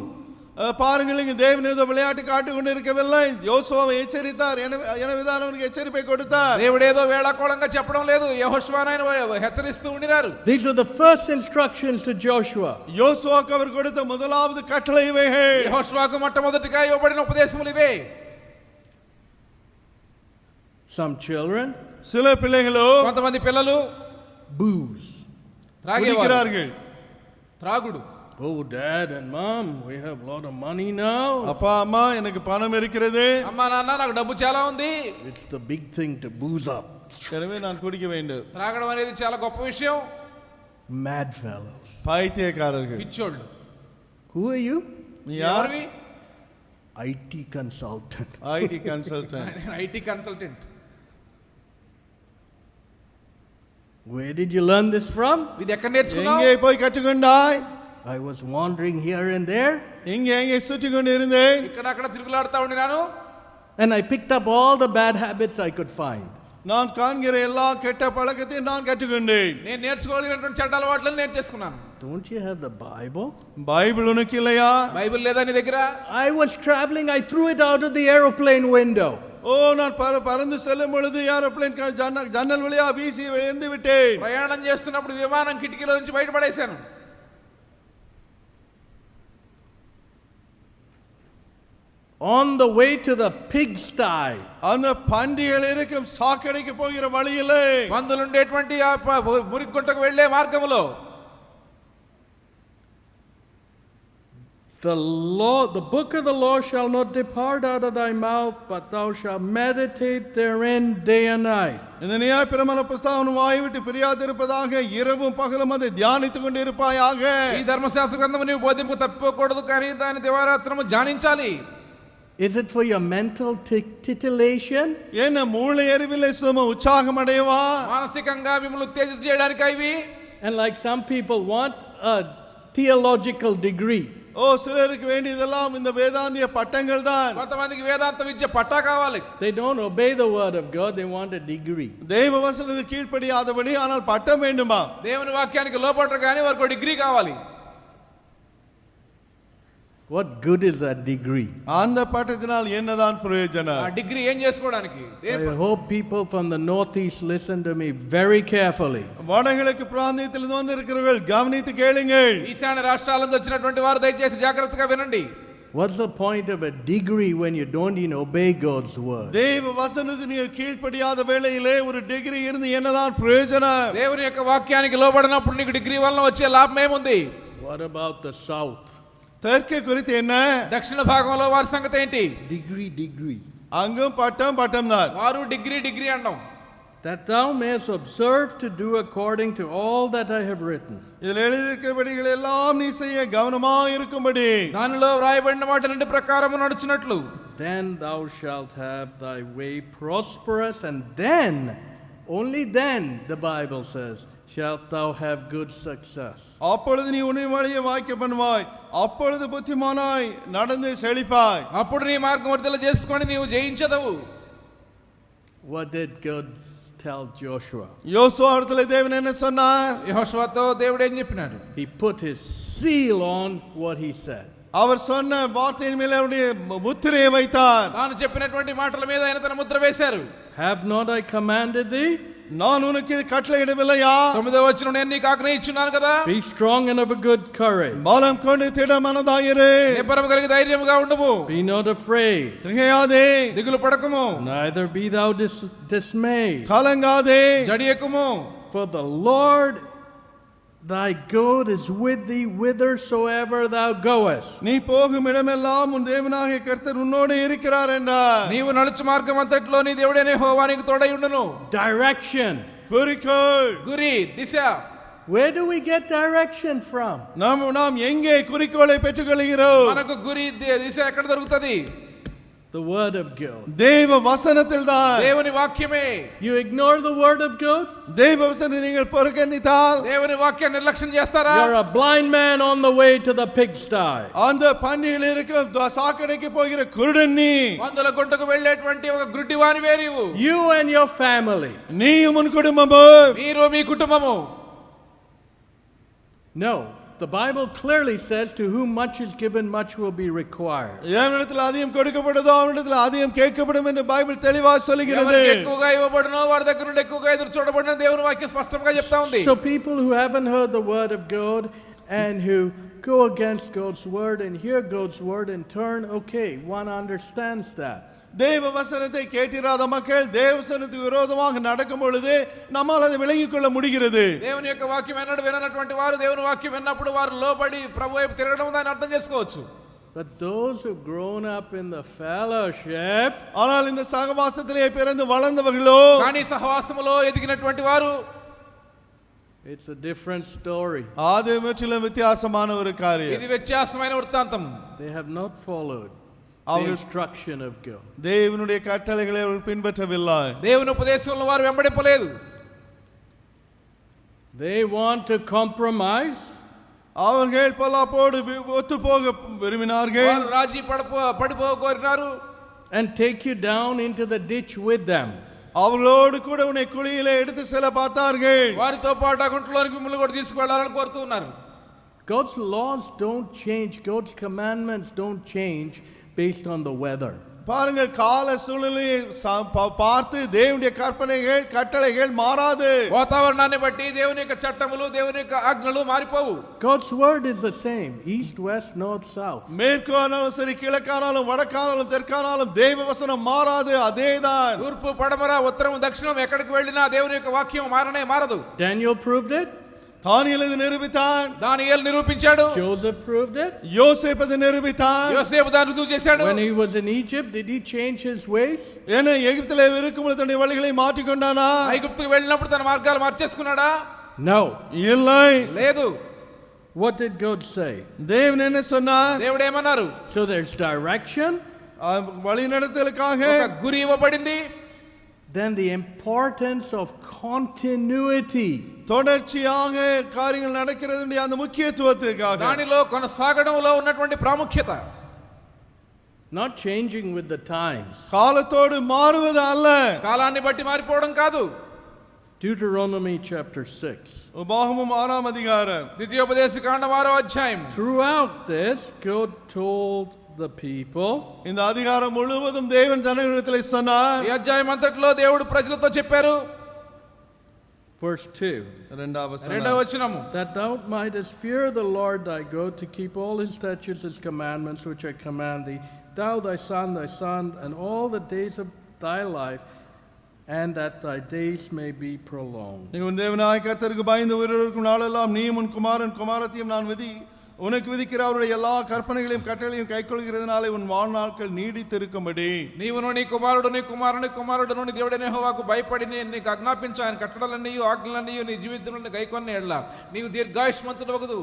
பாருங்கள், இங்கு தேவன் ஏதோ விளையாட்டு காட்டிக் கொண்டிருக்கவில்லை. யோசுவாவை எச்சரித்தார், எனவேதான் அவனுக்கு எச்சரிப்பை கொடுத்தார். దేవుడు ఏదో వేళాకోళంగా చెప్పడం లేదు, యెహోషువను ఆయన హెచ్చరిస్తూ ఉండినారు. These were the first instructions to Joshua. யோசுவாக்கு அவர் கொடுத்த முதலாவது கட்டளை இவைகள். యెహోషువకు మొట్టమొదటిగా ఇవ్వబడిన ఉపదేశములు ఇవే. Some children, சில பிள்ளைகளோ, కొంతమంది పిల్లలు Booze. త్రాగుகிறார்கள். త్రాగుడు. Oh, Dad and Mom, we have a lot of money now. அப்பா அம்மா, எனக்கு பணம் இருக்கிறது. అమ్మా నాన్న, నాకు డబ్బు చాలా ఉంది. It's the big thing to booze up. எனவே நான் குடிக்க வேண்டும். త్రాగడం అనేది చాలా గొప్ప విషయం. Mad fellows. பைத்தியக்காரர்கள். పిచ్చోళ్ళు. Who are you? நீ யார்? ఎవరివి? IT consultant. IT consultant. IT consultant. Where did you learn this from? ఇది ఎక్కడ నేర్చుకున్నావు? எங்கே போய் கற்றுக்கொண்டாய்? I was wandering here and there, எங்கே சுற்றி கொண்டு இருந்தேன். ఇక్కడ అక్కడ తిరుగులాడుతా ఉండినాను. and I picked up all the bad habits I could find. நான் காண்கிற எல்லா கெட்ட பழக்கத்தையும் நான் கற்றுக்கொண்டேன். నేను నేర్చుకోగలిగినటువంటి చెడ్డ అలవాట్లను నేర్చేసుకున్నాను. Don't you have the Bible? Bible ఉనికి இல்லையா? బైబిల్ లేదా నీ దగ్గర? I was traveling, I threw it out of the aeroplane window. ஓ, நான் பறந்து செல்லும் பொழுது ஏரோப்ளேன் ஜன்னல் வழியா வீசி எழுந்து விட்டேன். ప్రయాణం చేస్తున్నప్పుడు విమానం కిటికీలో నుంచి బయటపడేశాను. On the way to the pigsty, அந்த பன்றிகள் இருக்கும் சாக்கடைக்கு போகிற வழியிலே, పందులు ఉండేటువంటి ఆ మురికి గుంటకు వెళ్ళే మార్గములో the book of the law shall not depart out of thy mouth, but thou shalt meditate therein day and night. இந்த நியாயப்பிரமாண புத்தகம் வாயை விட்டு பிரியாதிருப்பதாக, இரவும் பகலும் அதை தியானித்துக் கொண்டிருப்பாயாக. ఈ ధర్మశాస్త్ర గ్రంథము నీవు బోధింపు తప్పిపోకూడదు, కానీ దాని దివారాత్రము ధ్యానించాలి. Is it for your mental titillation? என்ன மூளை அறிவிலே சும உற்சாகம் அடையவா? మానసికంగా మిమ్మల్ని ఉత్తేజిత చేయడానికి ఇవి. And like some people want a theological degree. ஓ, சிலருக்கு வேண்டியதெல்லாம் இந்த வேதாந்திய பட்டங்கள் தான். కొంతమందికి వేదాంత విద్య పట్టా కావాలి. They don't obey the word of God, they want a degree. தேவ வசனத்துக்கு கீழ்ப்படியாதபடி, ஆனால் பட்டம் வேண்டுமா? దేవుని వాక్యానికి లోపడరు కానీ వారికి డిగ్రీ కావాలి. What good is that degree? அந்த பட்டத்தினால் என்னதான் பிரயோஜனம்? ఆ డిగ్రీ ఏం చేసుకోవడానికి? I hope people from the northeast listen to me very carefully. வடகிழக்கு பிராந்தியத்திலிருந்து வந்திருக்கிறவர்கள் கவனித்து கேளுங்கள். ఈశాన్య రాష్ట్రాల నుంచి వచ్చినటువంటి వారు దయచేసి జాగ్రత్తగా వినండి. What's the point of a degree when you don't even obey God's word? தேவ வசனத்துக்கு நீங்கள் கீழ்ப்படியாத வேளையிலே ஒரு டிகிரி இருந்து என்னதான் பிரயோஜனம்? దేవుని యొక్క వాక్యానికి లోబడినప్పుడు నీకు డిగ్రీ వలన వచ్చే లాభం ఏముంది? What about the south? தெற்கு குறித்து என்ன? దక్షిణ భాగంలో వారి సంగతి ఏంటి? Degree. அங்கும் பட்டம் தான். వారు డిగ్రీ అండం. That thou mayest observe to do according to all that I have written. இதில் எழுதியிருக்கிறபடிகள் எல்லாம் நீ செய்ய கவனமாக இருக்கும்படி, దానిలో వ్రాయబడిన వాటి ప్రకారము నడుచున్నట్లు. Then thou shalt have thy way prosperous, and then, only then, the Bible says, shalt thou have good success. அப்பொழுது நீ உன் வழியை வாய்க்க பண்ணுவாய், அப்பொழுது புத்திமானாய் நடந்து செழிப்பாய். అప్పుడు నీ మార్గం వర్ధల చేసుకొని నీవు జయించదవు. What did God tell Joshua? யோசுவா இடத்துல தேவன் என்ன சொன்னார்? యెహోషువతో దేవుడు ఏం చెప్పినాడు? He put his seal on what he said. அவர் சொன்ன வார்த்தையின் மேல் அவருடைய முத்திரையை வைத்தார். తాను చెప్పినటువంటి మాటల మీద ఆయన తన ముద్ర వేశారు. Have not I commanded thee? நான் உனக்கு இது கட்டளையிடவில்லையா? 9వ వచనం నేను నీకు ఆజ్ఞయించున్నాను కదా. Be strong and of a good courage. பலம் கொண்டு திடமனதாயிரு. నిబ్బరము కలిగి ధైర్యముగా ఉండుము. Be not afraid. திகையாதே. దిగులు పడకము. Neither be thou dismayed. கலங்காதே. జడియకుము. For the Lord thy God is with thee whithersoever thou goest. நீ போகும் இடமெல்லாம் உன் தேவனாகிய கர்த்தர் உன்னோடு இருக்கிறார் என்றார். నీవు నడుచు మార్గం అంతట్లో నీ దేవుడైన యెహోవా నీకు తోడై ఉండును. Direction. குறிக்கோள். గురి, దిశ. Where do we get direction from? நாம் எங்கே குறிக்கோளை பெற்றுக்கொள்கிறோம்? మనకు గురి దిశ ఎక్కడ దొరుకుతది? The word of God. தேவ வசனத்தில் தான். దేవుని వాక్యమే. You ignore the word of God? தேவ வசனத்தை நீங்கள் புறக்கணித்தால் దేవుని వాక్యాన్ని నిర్లక్ష్యం చేస్తారా? You're a blind man on the way to the pigsty. அந்த பன்னியில் இருக்க சாக்கடைக்கு போகிற குருடன் நீ. మందుల గుంటకు వెళ్ళేటువంటి ఒక గుడ్డివానివే నీవు. You and your family. நீயும் உன் குடும்பமும். మీరు మీ కుటుంబము. No. The Bible clearly says to whom much is given, much will be required. எவனிடத்தில் அதிகம் கொடுக்கப்படுதோ அவனிடத்தில் அதிகம் கேட்கப்படும் என்று பைபிள் தெளிவாக சொல்கிறது. ఎవరికి ఎక్కువగా ఇవ్వబడునో వారి దగ్గర నుండి ఎక్కువగా ఎదురు చూడబడిన దేవుని వాక్యం స్పష్టంగా చెప్తా ఉంది. So people who haven't heard the word of God and who go against God's word and hear God's word and turn, okay, one understands that. தேவ வசனத்தை கேட்டிராத மக்கள் தேவ வசனத்துக்கு விரோதமாக நடக்கும் பொழுது நம்மால் அதை விளங்கிக் கொள்ள முடிகிறது. దేవుని యొక్క వాక్యం ఎన్నడూ విననటువంటి వారు దేవుని వాక్యం విన్నప్పుడు వారు లోబడి ప్రభు వైపు తిరగడం దాన్ని అర్థం చేసుకోవచ్చు. But those who've grown up in the fellowship, ஆனால் இந்த சகவாசத்திலே பிறந்து வளர்ந்தவர்களோ, కానీ సహవాసములో ఎదిగినటువంటి వారు, it's a different story. அது முற்றிலும் வித்தியாசமான ஒரு காரியம். ఇది వ్యత్యాసమైన వృత్తాంతం. They have not followed the instruction of God. தேவனுடைய கட்டளைகளை அவர்கள் பின்பற்றவில்லை. దేవుని ఉపదేశంలో వారు వెంబడింపలేదు. They want to compromise. அவர்கள் பொல்லாப்போடு ஒத்துப்போக விரும்பினார்கள். వారు రాజీ పడిపో కోరినారు. And take you down into the ditch with them. அவர்களோடு கூட உன்னை குழியிலே எடுத்து செல்ல பார்த்தார்கள். వారితో పాటు ఆ గుంటలోనికి మిమ్మల్ని కూడా తీసుకువెళ్ళాలని కోరుతూ ఉన్నారు. God's laws don't change. God's commandments don't change based on the weather. பாருங்கள், கால சூழ்நிலையை பார்த்து தேவனுடைய கற்பனைகள் கட்டளைகள் மாறாது. వాతావరణాన్ని బట్టి దేవుని యొక్క చట్టములు దేవుని యొక్క ఆజ్ఞలు మారిపోవు. God's word is the same, east, west, north, south. மேற்கானாலும் சரி, கிழக்கானாலும் வடக்கானாலும் தெற்கானாலும் தேவ வசனம் மாறாது, அதேதான். తూర్పు పడమర ఉత్తరం దక్షిణం ఎక్కడికి వెళ్ళినా దేవుని యొక్క వాక్యం మారదు. Daniel proved it. தானிయేல் இதை நிரூபித்தான். దానియేలు నిరూపించాడు. Joseph proved it. யோசேப்பு அதை நிரூபித்தான். యోసేపు దాన్ని రుజువు చేశాడు. When he was in Egypt, did he change his ways? ஏன்னா எகிப்திலே இருக்கும்போது தன்னுடைய வழிகளை மாற்றிக் கொண்டானா? ఐగుప్తుకు వెళ్ళినప్పుడు తన మార్గాలు మార్చేసుకున్నాడా? No. இல்லை. లేదు. What did God say? தேவன் என்ன சொன்னார்? దేవుడు ఏమన్నారు? So there's direction. வழி நடத்தலுக்காக ఒక గురి ఇవ్వబడింది. Then the importance of continuity. தொடர்ச்சியாக காரியங்கள் நடக்கிறது அந்த முக்கியத்துவத்துக்காக. దానిలో కొనసాగడంలో ఉన్నటువంటి ప్రాముఖ్యత. Not changing with the times. காலத்தோடு மாறுவது அல்ல. కాలాన్ని బట్టి మారిపోవడం కాదు. Deuteronomy chapter 6. உபாகமம் 6ஆம் அதிகாரம். ద్వితీయోపదేశకాండం 6వ అధ్యాయం. Throughout this, God told the people, இந்த அதிகாரம் முழுவதும் தேவன் ஜனங்களிடத்தில் சொன்னார். ఈ అధ్యాయం అంతట్లో దేవుడు ప్రజలతో చెప్పారు. verse 2. రెండవ వచనము. That thou mightest fear the Lord thy God, to keep all his statutes, his commandments, which I command thee, thou, thy son, and all the days of thy life, and that thy days may be prolonged. நீ உன் தேவனாகிய கர்த்தருக்கு பயந்து உயிரோடும் நாளெல்லாம் நீயும் உன் குமாரன் குமாரத்தையும் நான் உனக்கு விதிக்கிற அவருடைய எல்லா கற்பனைகளையும் கட்டளையும் கைக்கொள்கிறதுனாலே உன் வாழ்நாட்கள் நீடித்திருக்கும்படி. నీవును నీ కుమారుడును నీ దేవుడైన యెహోవాకు భయపడి నీకు ఆజ్ఞాపించు ఆయన కట్టడలన్నీ ఆజ్ఞలన్నీ నీ జీవితంలో గైకొన్న ఎడల నీవు దీర్ఘాయుష్మంతుడవగుదు.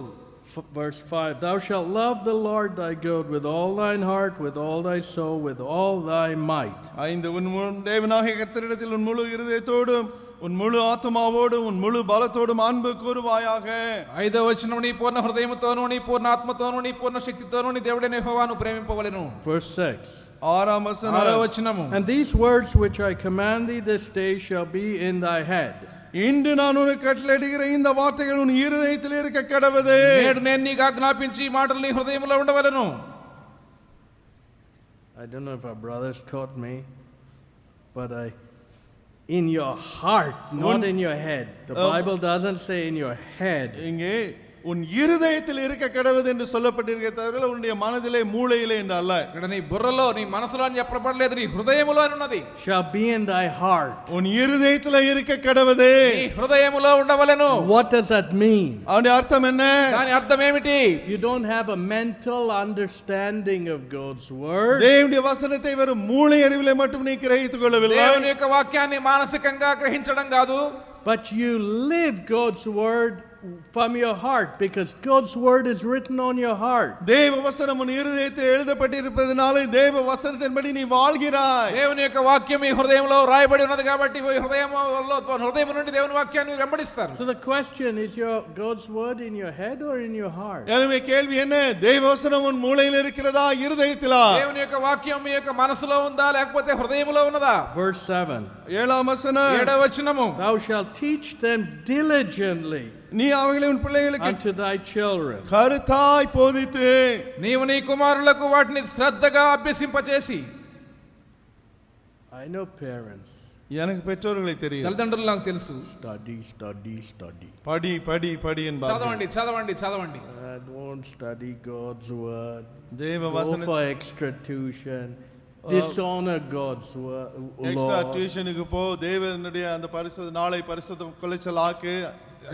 Verse 5. Thou shalt love the Lord thy God with all thine heart, with all thy soul, with all thy might. உன் தேவனாகிய கர்த்தரிடத்தில் உன் முழு இருதயத்தோடும் உன் முழு ஆத்மாவோடும் உன் முழு பலத்தோடும் அன்பு கூறுவாயாக. 5వ వచనం, నీ పూర్ణ హృదయముతోను నీ పూర్ణ ఆత్మతోను నీ పూర్ణ శక్తితోను నీ దేవుడైన యెహోవాను ప్రేమింపవలెను. Verse 6. 6వ వచనం. ఆరవ వచనము. And these words which I command thee this day shall be in thy head. இன்று நான் உனக்கு கட்டளையிடுகிற இந்த வார்த்தைகள் உன் இருதயத்தில் இருக்க கடவது. నేడు నేను నీకు ఆజ్ఞాపించి ఈ మాటలు నీ హృదయంలో ఉండవలెను. I don't know if our brothers taught me, but in your heart, not in your head. The Bible doesn't say in your head. இங்கே உன் இருதயத்தில் இருக்க கடவுது என்று சொல்லப்பட்டிருக்க தவிர உன்னுடைய மனதிலே மூளையிலே என்று அல்ல. ఇక్కడ నీ బుర్రలో నీ మనసులో అని చెప్పబడలేదు, నీ హృదయములో అని ఉన్నది. Shall be in thy heart. உன் இருதயத்தில் இருக்க கடவுது. నీ హృదయములో ఉండవలెను. What does that mean? அவனுடைய அர்த்தம் என்ன? దాని అర్థం ఏమిటి? You don't have a mental understanding of God's word. దేవుని వచనத்தை వెறும் మూளை அறிவிலே மட்டும் நீ கிரகித்துக் கொள்ளவில்லை. దేవుని యొక్క వాక్యాన్ని మానసికంగా గ్రహించడం కాదు, But you live God's word from your heart, because God's word is written on your heart. தேவ வசனம் உன் இருதயத்தில் எழுதப்பட்டிருப்பதனால தேவ வசனத்தின்படி நீ வாழ்கிறாய். దేవుని యొక్క వాక్యం ఈ హృదయంలో రాయబడి ఉన్నది కాబట్టి ఈ హృదయం నుండి దేవుని వాక్యాన్ని వెంబడిస్తారు. So the question is, your God's word in your head or in your heart? எனவே கேள்வி என்ன? தேவ வசனம் உன் மூளையில் இருக்கிறதா இருதயத்திலா? దేవుని యొక్క వాక్యం మీ యొక్క మనసులో ఉందా లేకపోతే హృదయంలో ఉన్నదా? Verse 7. 7వ వచనం. 7వ వచనము. Thou shalt teach them diligently நீ அவைகளை உன் பிள்ளைகளுக்கு unto thy children. கருத்தாய் போதித்து నీవు నీ కుమారులకు వాటిని శ్రద్ధగా అభ్యసింపచేసి. I know parents. எனக்கு பெற்றோர்களை தெரியும். తల్లిదండ్రులు నాకు తెలుసు. Study. படி என்பார்கள். చదవండి. I won't study God's word. தேவ Go வசனம் for extra tuition. Dishonor God's extra law. டியூஷனுக்கு போ, தேவனுடைய அந்த பரிசுத்த நாளை பரிசுத்த குலைச்சலாக்கு.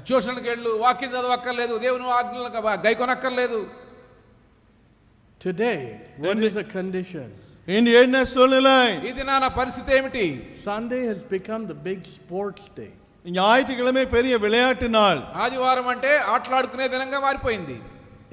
ట్యూషన్కి వెళ్ళు, వాక్యం చదవక్కర్లేదు, దేవుని ఆజ్ఞలకు గైకొనక్కర్లేదు. Today, what is the condition? இன்று என்ன சூழ்நிலை? ఇది నా పరిస్థితి ఏమిటి? Sunday has become the big sports day. ஞாயிற்றுக்கிழமை பெரிய விளையாட்டு நாள். ఆదివారం అంటే ఆటలాడుకునే దినంగా మారిపోయింది.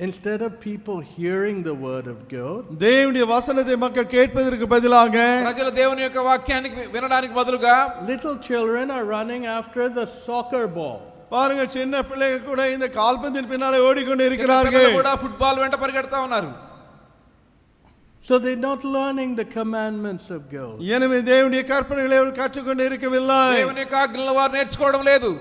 Instead of people hearing the word of God, தேவனுடைய வசனத்தை மக்கள் கேட்பதற்கு பதிலாக ప్రజలు దేవుని యొక్క వాక్యానికి వినడానికి బదులుగా little children are running after the soccer ball. பாருங்கள், சின்ன பிள்ளைகள் கூட இந்த கால்பந்தின் பின்னாலே ஓடிக்கொண்டு పిల్లలు இருக்கிறார்கள். కూడా ఫుట్బాల్ వెంట పరిగెడతా ఉన్నారు. So they're not learning the commandments of God. எனவே தேவனுடைய கற்பனைகளை அவர்கள் கற்றுக்கொண்டு இருக்கவில்லை. దేవుని యొక్క ఆజ్ఞలను వారు నేర్చుకోవడం లేదు.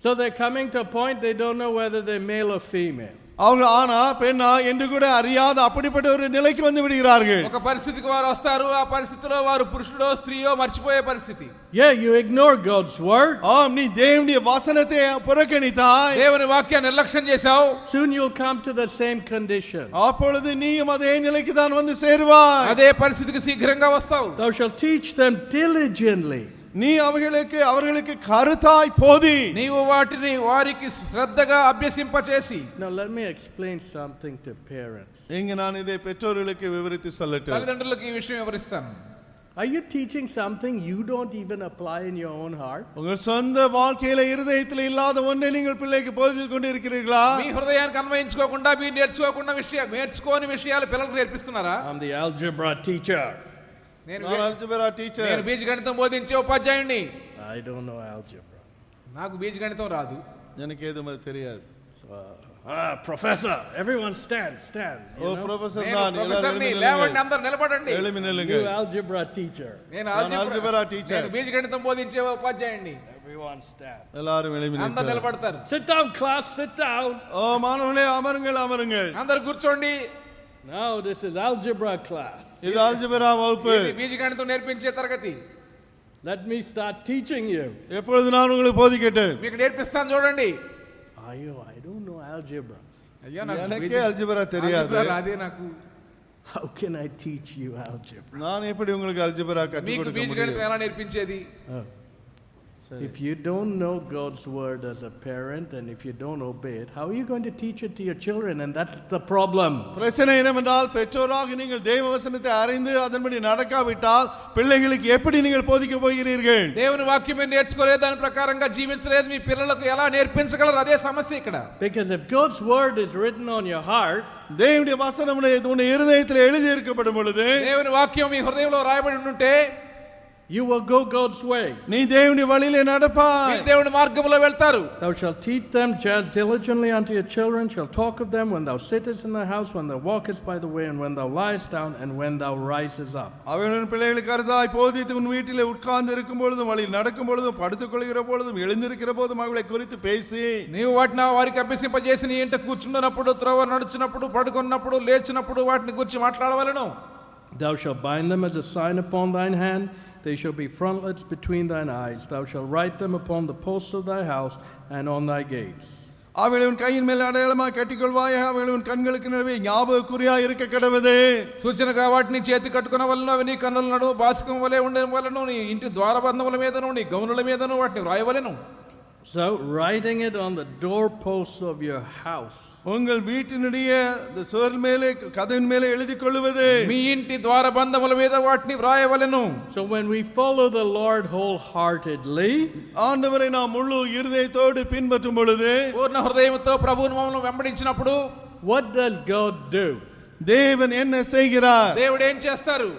So they're coming to a point they don't know whether they're male or female. அவர்கள் ஆனா பெண்ணா என்று கூட அறியாத அப்படிப்பட்ட ஒரு நிலைக்கு வந்து விடுகிறார்கள். ఒక పరిస్థితికి వారు వస్తారు, ఆ పరిస్థితిలో వారు పురుషుడో స్త్రీయో మర్చిపోయే పరిస్థితి. Yeah, you ignore God's word. ஆம், நீ தேவனுடைய வசனத்தை புறக்கணித்தாய். దేవుని వాక్యాన్ని నిర్లక్ష్యం చేశావు. Soon you'll come to the same condition. அப்பொழுது நீயும் அதே நிலைக்கு தான் வந்து சேருவாய். అదే పరిస్థితికి శీఘ్రంగా వస్తావు. Thou shalt teach them diligently. நீ அவர்களுக்கு கருத்தாய் போதி. నీవు వాటిని వారికి శ్రద్ధగా అభ్యసింపచేసి. Now let me explain something to parents. இங்க நான் இதை பெற்றோர்களுக்கு விவரித்து சொல்லட்டும். తల్లిదండ్రులకు ఈ విషయం వివరిస్తాను. Are you teaching something you don't even apply in your own heart? உங்கள் சொந்த வாழ்க்கையில இருதயத்தில் இல்லாத ஒன்றை நீங்கள் பிள்ளைக்கு போதித்துக் கொண்டு இருக்கிறீர்களா? మీ హృదయానికి అన్వయించుకోకుండా మీరు నేర్చుకోని విషయాలు పిల్లలకు నేర్పిస్తున్నారా? I'm the algebra teacher. నేను అల్జీబ్రా టీచర్. నేను బీజగణితం బోధించే ఉపాధ్యాయుడిని. I don't know algebra. నాకు బీజగణితం రాదు. எனக்கு எதுவும் அது தெரியாது. Professor, everyone stand. ஓ ప్రొఫెసర్, నేను நான் ప్రొఫెసర్ని, లేవండి అందరూ నిలబడండి. எழுமி நில்லுங்க. You algebra teacher. నేను algebra teacher. నేను బీజగణితం బోధించే ఉపాధ్యాయుడిని. Everyone stand. எல்லாரும் எழுமி అందరూ நில்லுங்க. నిలబడతారు. Sit down, class, sit down. ஓ மாணவர்களே, அமருங்கள். అందరూ కూర్చోండి. Now this is algebra class. இது அல்ஜிப்ரா வகுப்பு. ఇది బీజగణితం నేర్పించే తరగతి. Let me start teaching you. எப்பொழுது நான் உங்களுக்கு போதிக்கட்டும்? మీకు నేర్పిస్తాను చూడండి. I don't know algebra. అయ్యో, నాకు எனக்கே அல்ஜிப்ரா தெரியாது. రాదే నాకు. How can I teach you algebra? நான் எப்படி உங்களுக்கு அல்ஜிப்ரா கற்றுக் మీకు கொடுக்க బీజగణితం முடியும்? ఎలా నేర్పించేది? If you don't know God's word as a parent and if you don't obey it, how are you going to teach it to your children? And that's the problem. பிரச்சனை என்னவென்றால், பெற்றோராக நீங்கள் தேவ வசனத்தை அறிந்து அதன்படி நடக்காவிட்டால் பிள்ளைகளுக்கு எப்படி நீங்கள் போதிக்க போகிறீர்கள்? దేవుని వాక్యం మీరు నేర్చుకోలేదు, దాని ప్రకారంగా జీవించలేదు, మీ పిల్లలకు ఎలా నేర్పించగలరు? అదే సమస్య ఇక్కడ. Because if God's word is written on your heart, தேவனுடைய வசனம் உன்னுடைய இருதயத்தில் எழுதி இருக்கப்படும் பொழுது, దేవుని వాక్యం మీ హృదయంలో రాయబడి ఉంటే, You will go God's way. நீ தேவனுடைய வழியிலே நடப்பாய். మీరు దేవుని మార్గములో వెళ్తారు. Thou shalt teach them diligently unto your children, shalt talk of them when thou sittest in the house, when thou walkest by the way, and when thou liest down, and when thou risest up. அவன் பிள்ளைகளுக்கு அறுதாய் போதித்து உன் வீட்டிலே உட்கார்ந்து இருக்கும் பொழுதும் வழியில் நடக்கும் பொழுதும் படுத்துக் கொள்கிற பொழுதும் எழுந்திருக்கிற போதும் அவளை குறித்து பேசி నీవు వాటిని వారికి అభ్యసింపజేసి నీ ఇంట కూర్చున్నప్పుడు త్రోవ నడుచున్నప్పుడు పడుకున్నప్పుడు లేచినప్పుడు వాటిని గురించి మాట్లాడవలెను. Thou shalt bind them as a sign upon thine hand. They shall be frontlets between thine eyes. Thou shalt write them upon the posts of thy house and on thy gates. அவளை உன் கையின் மேல் அடையாளமாக கட்டிக்கொள்வாயாக. அவளை உன் கண்களுக்கு நடுவே ஞாபகக்குறியாய் இருக்க கடவுது. సూచనగా వాటిని చేతి కట్టుకున్న వలన అవి నీ కన్నుల నడుమ బాసికం వలె ఉండే వలన నీ ఇంటి ద్వారబంధముల మీదను నీ గౌనుల మీదను వాటిని వ్రాయవలెను. So writing it on the doorposts of your house. உங்கள் வீட்டினுடைய சுவர் மேலே கதவின் மேலே எழுதிக் கொள்வது. మీ ఇంటి ద్వారబంధముల మీద వాటిని వ్రాయవలెను. So when we follow the Lord wholeheartedly, ஆண்டவரை நாம் முழு இருதயத்தோடு பின்பற்றும் பொழுது పూర్ణ హృదయముతో ప్రభువును మమ్మల్ని వెంబడించినప్పుడు what does God do? தேவன் என்ன செய்கிறார்? దేవుడు ఏం చేస్తారు?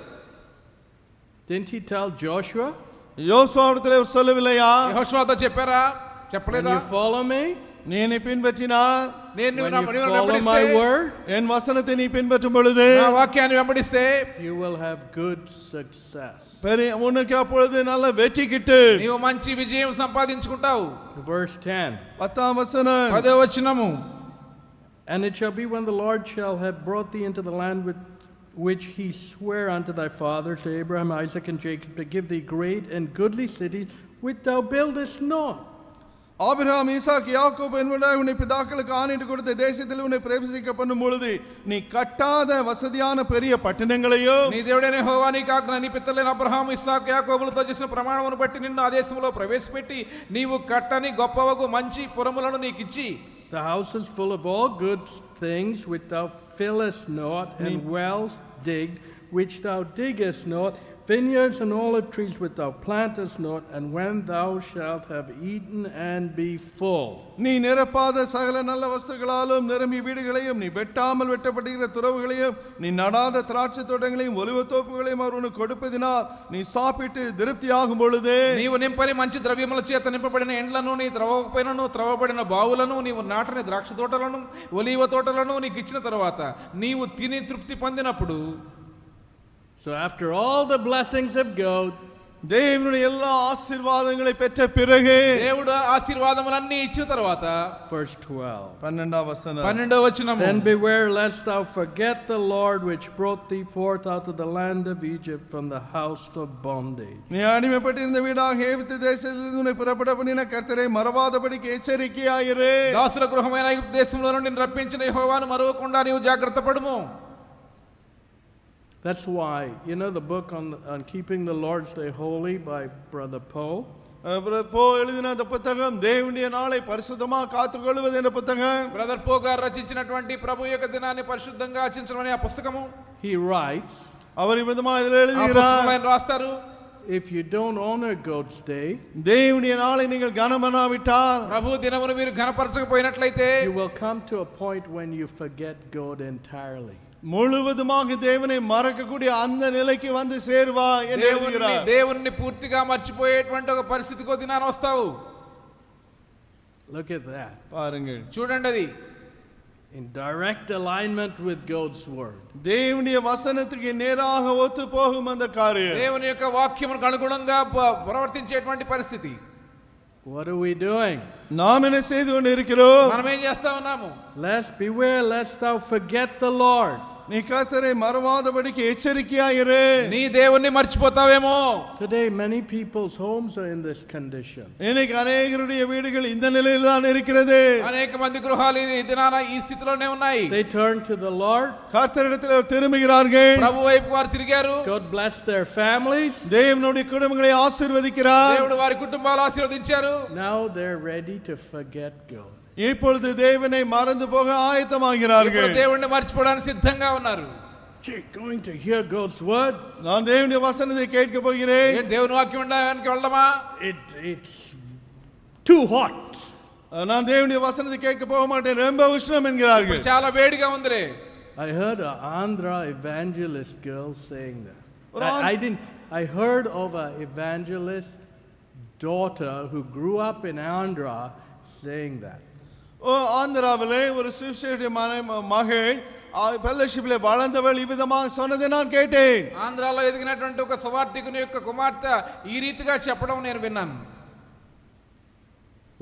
Didn't he tell Joshua? யோசுவாவிடத்திலே சொல்லவில்லையா? యెహోషువతో చెప్పారా? When చెప్పలేదా? you follow me, நீ என்னை பின்பற்றினார், నేను when నిన్ను you follow వెంబడిస్తే my word, என் வசனத்தை நீ பின்பற்றும் பொழுது నా వాక్యాన్ని వెంబడిస్తే you will have good success. உனக்கு அப்பொழுது நல்ல வெற்றி கிட்டு. నీవు మంచి విజయం సంపాదించుకుంటావు. Verse 10. 10వ வசனம். 10వ వచనము. And it shall be when the Lord shall have brought thee into the land which he sware unto thy fathers, to Abraham, Isaac, and Jacob, to give thee great and goodly cities, which thou buildest not. Abraham, Isaac, யாக்கோபு என்பவராய் உன்னை பிதாக்களுக்கு ஆணையிட்டு கொடுத்த தேசத்தில் உன்னை பிரவேசிக்க பண்ணும் பொழுது நீ கட்டாத வசதியான பெரிய పట్టణங்களையோ నీ దేవుడైన యెహోవా నీకు ఆజ్ఞ నీ పితరులైన అబ్రహాము, ఇస్సాకు, యాకోబులతో చేసిన ప్రమాణమును బట్టి నిన్ను ఆ దేశంలో ప్రవేశపెట్టి నీవు కట్టని గొప్పవగు మంచి పురములను నీకిచ్చి The house is full of all good things which thou fillest not, and wells digged which thou diggest not, vineyards and olive trees which thou plantest not, and when thou shalt have eaten and be full. நீ நிரப்பாத சகல நல்ல வஸ்துகளாலும் நிரம்பி வீடுகளையும் நீ வெட்டாமல் வெட்டப்படுகிற துறவுகளையும் நீ நடாத திராட்சை தோட்டங்களையும் ஒலிவத் தோப்புகளையும் அவர் உனக்கு கொடுப்பதினால் நீ சாப்பிட்டு திருப்தியாகும் பொழுது నీవు నింపని మంచి ద్రవ్యముల చేత నింపబడిన ఎండ్లను నీ త్రవకపోయినను త్రవబడిన బావులను నీవు నాటని ద్రాక్ష తోటలను ఒలీవ తోటలను నీకు ఇచ్చిన తరువాత నీవు తిని తృప్తి పొందినప్పుడు So after all the blessings of God, దేవుని எல்லா ఆశీర్వాదங்களை பெற்ற பிறகு దేవుడు ఆశీర్వాదములన్నీ ఇచ్చిన తర్వాత verse 12. 12వ వచనం. 12వ వచనము. Then beware lest thou forget the Lord which brought thee forth out of the land of Egypt from the house of bondage. நீ அடிமைப்பட்டிருந்த வீடாக எகிப்து தேசத்திலிருந்து உன்னை புறப்பட பண்ணின கர்த்தரை மறவாதபடிக்கு எச்சரிக்கையாயிரு. దాసుల గృహమైన ఐగుప్తు దేశంలో నుండి నిన్ను రప్పించిన యెహోవాను మరువకుండా నీవు జాగ్రత్త పడుము. That's why, you know, the book on keeping the Lord's Day holy by Brother Poe. போ எழுதின அந்த புத்தகம் தேவனுடைய நாளை பரிசுத்தமா காத்துக்கொள்வது என்ற புத்தகம். బ్రదర్ పో గారు రచించినటువంటి ప్రభు యొక్క దినాన్ని పరిశుద్ధంగా ఆచరించడం అనే ఆ పుస్తకము. He writes, அவர் விதமா இதில் ఆ எழுதுகிறார், పుస్తకంలో ఆయన రాస్తారు, if you don't honor God's day, தேவனுடைய நாளை நீங்கள் கனமனாவிட்டால் ప్రభు దినమును మీరు ఘనపరచకపోయినట్లయితే you will come to a point when you forget God entirely. முழுவதுமாக தேவனை மறக்கக்கூடிய அந்த நிலைக்கு வந்து சேர்வா என்று எழுதுகிறார். దేవుణ్ణి పూర్తిగా మర్చిపోయేటువంటి ఒక పరిస్థితికి దినాన వస్తావు. Look at that. பாருங்கள், చూడండి, అది In direct alignment with God's word. தேவனுடைய வசனத்துக்கு நேராக ஒத்து போகும் அந்த காரியம். దేవుని యొక్క వాక్యమునకు అనుగుణంగా ప్రవర్తించేటువంటి పరిస్థితి. What are we doing? நாம் என்ன செய்து கொண்டு இருக்கிறோம்? మనం ఏం చేస్తా ఉన్నాము? Beware lest thou forget the Lord. நீ கர்த்தரை மறவாதபடிக்கு எச்சரிக்கையாயிரு. నీ దేవుణ్ణి మర్చిపోతావేమో. Today many people's homes are in this condition. இன்னைக்கு அநேகருடைய வீடுகள் இந்த நிலையில் தான் இருக்கிறது. అనేక మంది గృహాలు ఈ దినాన ఈ స్థితిలోనే ఉన్నాయి. They turn to the Lord. கர்த்தரிடத்தில் திரும்புகிறார்கள். ప్రభు వైపు వారు తిరిగారు. God bless their families. தேவனுடைய குடும்பங்களை ஆசீர்வதிக்கிறார். దేవుడు వారి కుటుంబాలు ఆశీర్వదించారు. Now they're ready to forget God. இப்பொழுது தேவனை மறந்து போக ஆயத்தமாகிறார்கள். ఇప్పుడు దేవుణ్ణి మర్చిపోవడానికి సిద్ధంగా ఉన్నారు. Going to hear God's word. நான் தேவனுடைய வசனத்தை கேட்க போகிறேன். ఏ దేవుని వాక్యం ఉండడానికి వెళ్దామా? It's too hot. நான் தேவனுடைய வசனத்தை கேட்க போக மாட்டேன், ரொம்ப உஷ்ணம் என்கிறார்கள். చాలా వేడిగా ఉందిరే. I heard an Andhra evangelist girl saying that. I heard of an evangelist's daughter who grew up in Andhra saying that. ஓ ஆந்திராவிலே ஒரு சுவிசேஷ மகள் ஃபெல்லோஷிப்ல வளர்ந்தவள் இவ்விதமாக சொன்னதை நான் கேட்டேன். ఆంధ్రాలో ఎదిగినటువంటి ఒక సువార్థికుని యొక్క కుమార్తె ఈ రీతిగా చెప్పడం నేను విన్నాను.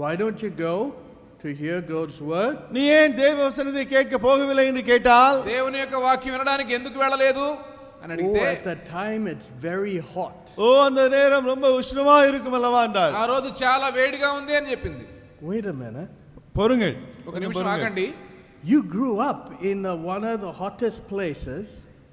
Why don't you go to hear God's word? நீ ஏன் தேவ வசனத்தை கேட்க போகவில்லை என்று கேட்டால், దేవుని యొక్క వాక్యం వినడానికి ఎందుకు వెళ్ళలేదు అని Oh, అడిగితే, at that time it's very hot. ஓ அந்த நேரம் ரொம்ப உஷ்ணமா இருக்கும் அல்லவா என்றார். ఆ రోజు చాలా వేడిగా ఉంది అని చెప్పింది. Wait a minute. பொறுங்கள், ఒక నిమిషం ఆగండి. You grew up in one of the hottest places.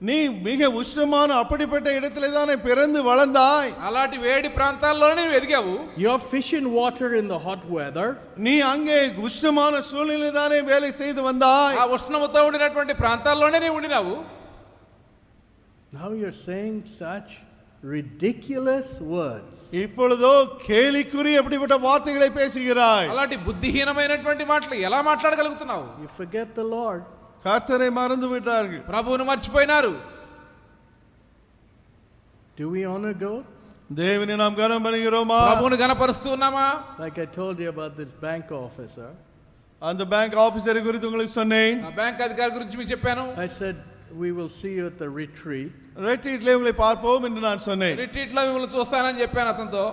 நீ மிக உஷ்ணமான அப்படிப்பட்ட இடத்திலே தானே பிறந்து வளர்ந்தாய். అలాంటి వేడి ప్రాంతాల్లోనే నువ్వు ఎదిగావు. You're fishing water in the hot weather. நீ அங்கே உஷ்ணமான சூழ்நிலை தானே வேலை செய்து வந்தாய். ఆ ఉష్ణముతో ఉండినటువంటి ప్రాంతాల్లోనే నీవు ఉండినావు. Now you're saying such ridiculous words. இப்பொழுதோ கேலிக்குறி அப்படிப்பட்ட வார்த்தைகளை பேசுகிறாய். అలాంటి బుద్ధిహీనమైనటువంటి మాటలు ఎలా మాట్లాడగలుగుతున్నావు? You forget the Lord. கர்த்தரை மறந்து விட்டார்கள். ప్రభువును మర్చిపోయినారు. Do we honor God? தேவனை நாம் கனம் பண்ணுகிறோமா? ప్రభువును గణపరుస్తూ ఉన్నామా? Like I told you about this bank officer. அந்த பேங்க் ஆபீசரை குறித்து உங்களுக்கு சொன்னேன். ఆ బ్యాంక్ అధికారి గురించి మీకు చెప్పాను. I said, we will see you at the retreat. ரெட்ரீட்ல உங்களை பார்ப்போம் என்று நான் சொன்னேன். రిట్రీట్ లో మిమ్మల్ని చూస్తానని చెప్పాను అతనితో.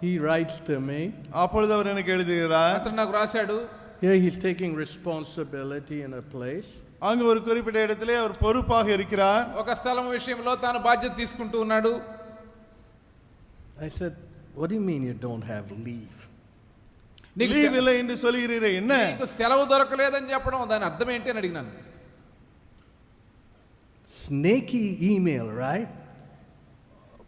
He writes to me. அப்பொழுது அவர் எனக்கு எழுதுகிறார். అతను నాకు రాశాడు. Here he's taking responsibility in a place. அங்கு ஒரு குறிப்பிட்ட இடத்திலே அவர் பொறுப்பாக இருக்கிறார். ఒక స్థలం విషయంలో తాను బాధ్యత తీసుకుంటూ ఉన్నాడు. I said, what do you mean you don't have leave? నీకు லீவ் இல்லை என்று சொல்கிறீரே என்ன? నీకు సెలవు దొరకలేదని చెప్పడం దాని అర్థం ఏంటి అని అడిగినాను. Snaky email, right?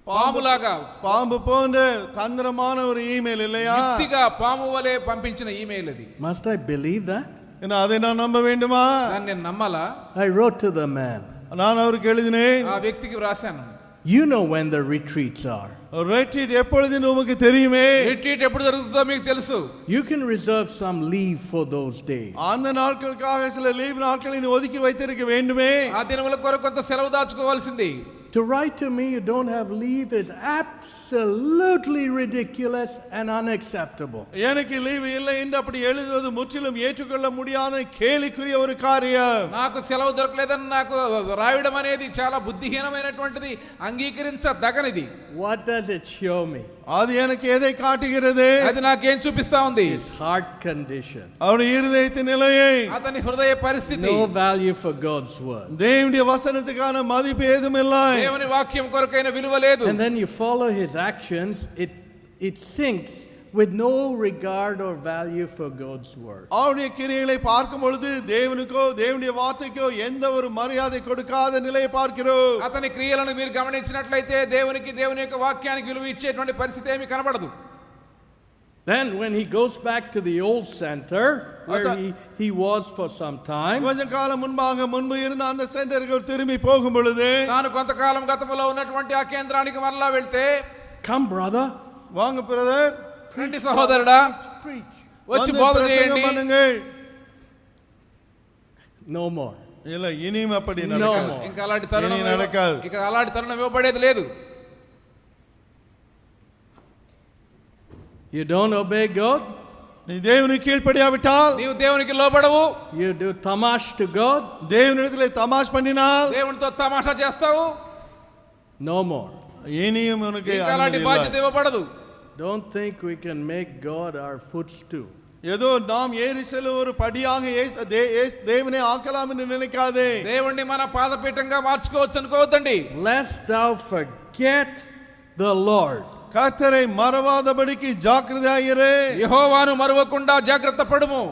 పాములాగా பாம்பு போன்ற தந்திரமான ஒரு இமெயில் இல்லையா? యుక్తిగా పాము వలె పంపించిన ఈమెయిల్ అది. Must I believe that? என்ன அதை நான் நம்ப வேண்டுமா? దాన్ని నేను నమ్మాలా? I wrote to the man. நான் அவருக்கு எழுதினேன். ఆ వ్యక్తికి రాశాను. You know when the retreats are. Retreat எப்பொழுது உமக்கு தெரியுமே? రిట్రీట్ ఎప్పుడు జరుగుతుందో మీకు తెలుసు. You can reserve some leave for those days. அந்த நாட்களுக்காக சில லீவ் நாட்களை நீ ஒதுக்கி வைத்திருக்க வேண்டுமே. ఆ దినముల కొరకు కొంత సెలవు దాచుకోవాల్సింది. To write to me you don't have leave is absolutely ridiculous and unacceptable. எனக்கு லீவ் இல்லை என்று அப்படி எழுதுவது முற்றிலும் ஏற்றுக்கொள்ள முடியாத கேலிக்குரிய ஒரு காரியம். నాకు సెలవు దొరకలేదని నాకు రాయడం అనేది చాలా బుద్ధిహీనమైనటువంటిది, అంగీకరించదగనిది. What does it show me? அது எனக்கு எதை காட்டுகிறது? అది నాకేం చూపిస్తా ఉంది? His heart condition. அவருடைய இருதயத்தின் நிலையை. అతని హృదయ పరిస్థితి. No value for God's word. தேவனுடைய வசனத்துக்கான மதிப்பு ஏதும் இல்லை. దేవుని వాక్యం కొరకైన విలువ లేదు. And then you follow his actions, it sinks with no regard or value for God's word. அவருடைய கிரியைகளை பார்க்கும் பொழுது தேவனுக்கோ தேவனுடைய வார்த்தைக்கோ எந்த ஒரு மரியாதை கொடுக்காத நிலையை பார்க்கிறோம். అతని క్రియలను మీరు గమనించినట్లయితే దేవునికి దేవుని యొక్క వాక్యానికి విలువ ఇచ్చేటువంటి పరిస్థితి ఏమీ కనబడదు. Then when he goes back to the old center where he was for some time, கொஞ்ச காலம் முன்பு இருந்த அந்த சென்டருக்கு திரும்பி போகும் பொழுது, తాను కొంతకాలం గతంలో ఉన్నటువంటి ఆ కేంద్రానికి మరలా వెళ్తే, come brother, வாங்க பிரதர், రండి సహోదరుడా, preach. వచ్చి బోధ చేయండి. No more. இல்ல இனியும் அப்படி No நடக்காது. more. ఇంకా అలాంటి తరుణం ఇక నడకాదు. ఇక అలాంటి తరుణం ఇవ్వబడేది లేదు. You don't obey God, நீ தேவனுக்கு கீழ்ப்படியாவிட்டால், నీవు దేవునికి లోబడవు, you do tamash to God, தேவனிடத்திலே தமாஷ் பண்ணினால், దేవునితో తమాషా చేస్తావు, no more. இனியும் உனக்கு ఇంకా అలాంటి అనుమతి బాధ్యత இல்லை. ఇవ్వబడదు. Don't think we can make God our footstool. ஏதோ நாம் ஏறி செல்லும் ஒரு படியாக தேவனை ஆக்கலாம் என்று நினைக்காதே. దేవుణ్ణి మన పాదపీఠంగా మార్చుకోవచ్చు అనుకోవద్దండి. Lest thou forget the Lord. கர்த்தரை மறவாதபடிக்கு ஜாக்கிரதையாயிரு. యెహోవాను మరువకుండా జాగ్రత్త పడుము.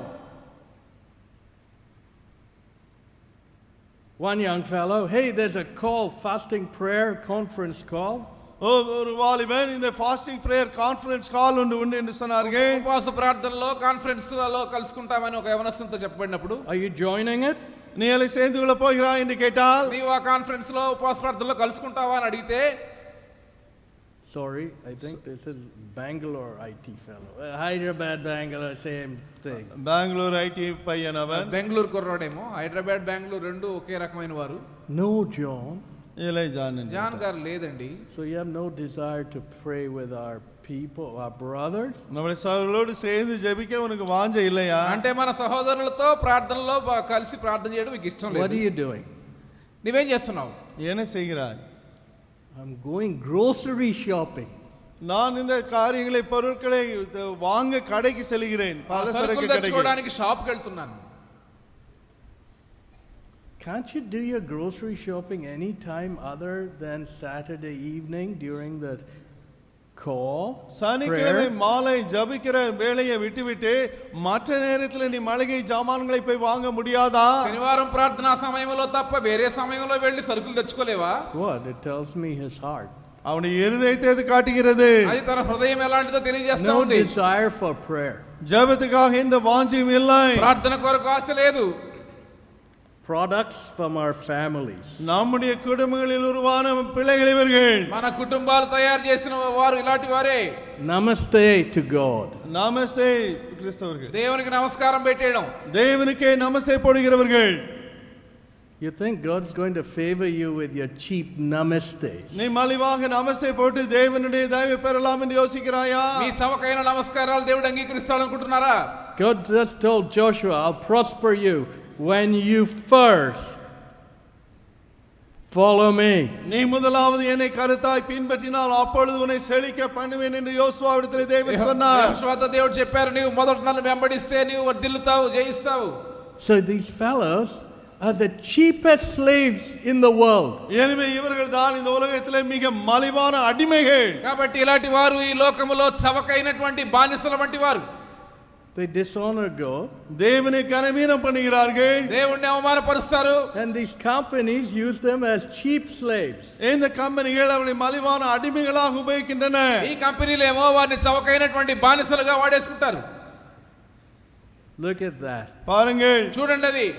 One young fellow, hey, there's a call, fasting prayer conference call. ஒரு வாலிபன் இந்த ஃபாஸ்டிங் பிரேயர் கான்ஃபரன்ஸ் கால் உண்டு என்று சொன்னார்கள். ఉపవాస ప్రార్థనలో కాన్ఫరెన్స్లలో కలుసుకుంటామని ఒక యవనస్తునితో చెప్పబడినప్పుడు, Are you joining it? நீ அதில் சேர்ந்து கொள்ள போகிறாய் என்று கேட்டால், నీవు ఆ కాన్ఫరెన్స్ లో ఉపవాస ప్రార్థనలో కలుసుకుంటావా అని అడిగితే, Sorry, I think this is Bangalore IT fellow. Hyderabad, Bangalore, same thing. Bangalore IT பையன் அவன். బెంగళూరు కుర్రాడేమో, హైదరాబాద్ బెంగళూరు రెండు ఒకే రకమైన వారు. No, John. இல்லை ஜான் என்று. జాన్ గారు లేదండి. So you have no desire to pray with our people, our brothers? நம்முடைய சகோதரர்களோடு சேர்ந்து ஜெபிக்க உனக்கு வாஞ்சை இல்லையா? అంటే మన సహోదరులతో ప్రార్థనలో కలిసి ప్రార్థన చేయడం మీకు ఇష్టం What లేదు. are you doing? నువ్వేం చేస్తున్నావు? என்ன செய்கிறாய்? I'm going grocery shopping. நான் இந்த காரியங்களை பொருட்களை வாங்க கடைக்கு செல்கிறேன். பலசரக்கு సరుకులు கடைக்கு. తెచ్చుకోవడానికి షాప్కి వెళ్తున్నాను. Can't you do your grocery shopping any time other than Saturday evening during the call? சனிக்கிழமை prayer? மாலை ஜபிக்கிற வேளையை விட்டுவிட்டு மற்ற நேரத்தில் நீ மளிகை ஜாமான்களை போய் வாங்க முடியாதா? శనివారం ప్రార్థనా సమయంలో తప్ప వేరే సమయంలో వెళ్ళి సరుకులు తెచ్చుకోలేవా? What? It tells me his heart. அவனுடைய இருதயத்தை அது காட்டுகிறது. అది తన హృదయం ఎలాంటిదో తెలియజేస్తా No ఉంది. desire for prayer. ஜெபத்துக்காக இந்த வாஞ்சியும் இல்லை. ప్రార్థన కొరకు ఆశ లేదు. Products from our families. நம்முடைய குடும்பங்களில் உருவான பிள்ளைகள் இவர்கள். మన కుటుంబాలు తయారు చేసిన వారు ఇలాంటి వారే. Namaste to God. நமஸ்தே கிறிஸ்தவர்கள். దేవునికి నమస్కారం పెట్టేయడం. தேவனுக்கே நமஸ்தே போடுகிறவர்கள். You think God's going to favor you with your cheap namaste? நீ மலிவாக நமஸ்தே போட்டு தேவனுடைய தயவை பெறலாம் என்று யோசிக்கிறாயா? మీ చవకైన నమస్కారాలు దేవుడు అంగీకరిస్తాడు అనుకుంటున్నారా? God just told Joshua, I'll prosper you when you first follow me. நீ முதலாவது என்னை கருத்தாய் பின்பற்றினால் அப்பொழுது உன்னை செழிக்க பண்ணுவேன் என்று யோசுவாவிடத்திலே தேவன் சொன்னார். యోషువతో దేవుడు చెప్పారు, నీవు మొదట నన్ను వెంబడిస్తే నీవు వర్ధిల్లుతావు, జయిస్తావు. So these fellows are the cheapest slaves in the world. எனவே இவர்கள் தான் இந்த உலகத்திலே மிக மலிவான அடிமைகள். కాబట్టి ఇలాంటి వారు ఈ లోకములో చవకైనటువంటి బానిసల వంటి వారు. They dishonor God. தேவனை கனவீனம் பண்ணுகிறார்கள். దేవుణ్ణి అవమానపరుస్తారు. And these companies use them as cheap slaves. இந்த கம்பெனிகள் அவரை மலிவான அடிமைகளாக உபயோகிக்கின்றன. ఈ కంపెనీలేమో వారిని చవకైనటువంటి బానిసలుగా వాడేసుకుంటారు. Look at that. பாருங்கள். చూడండి అది.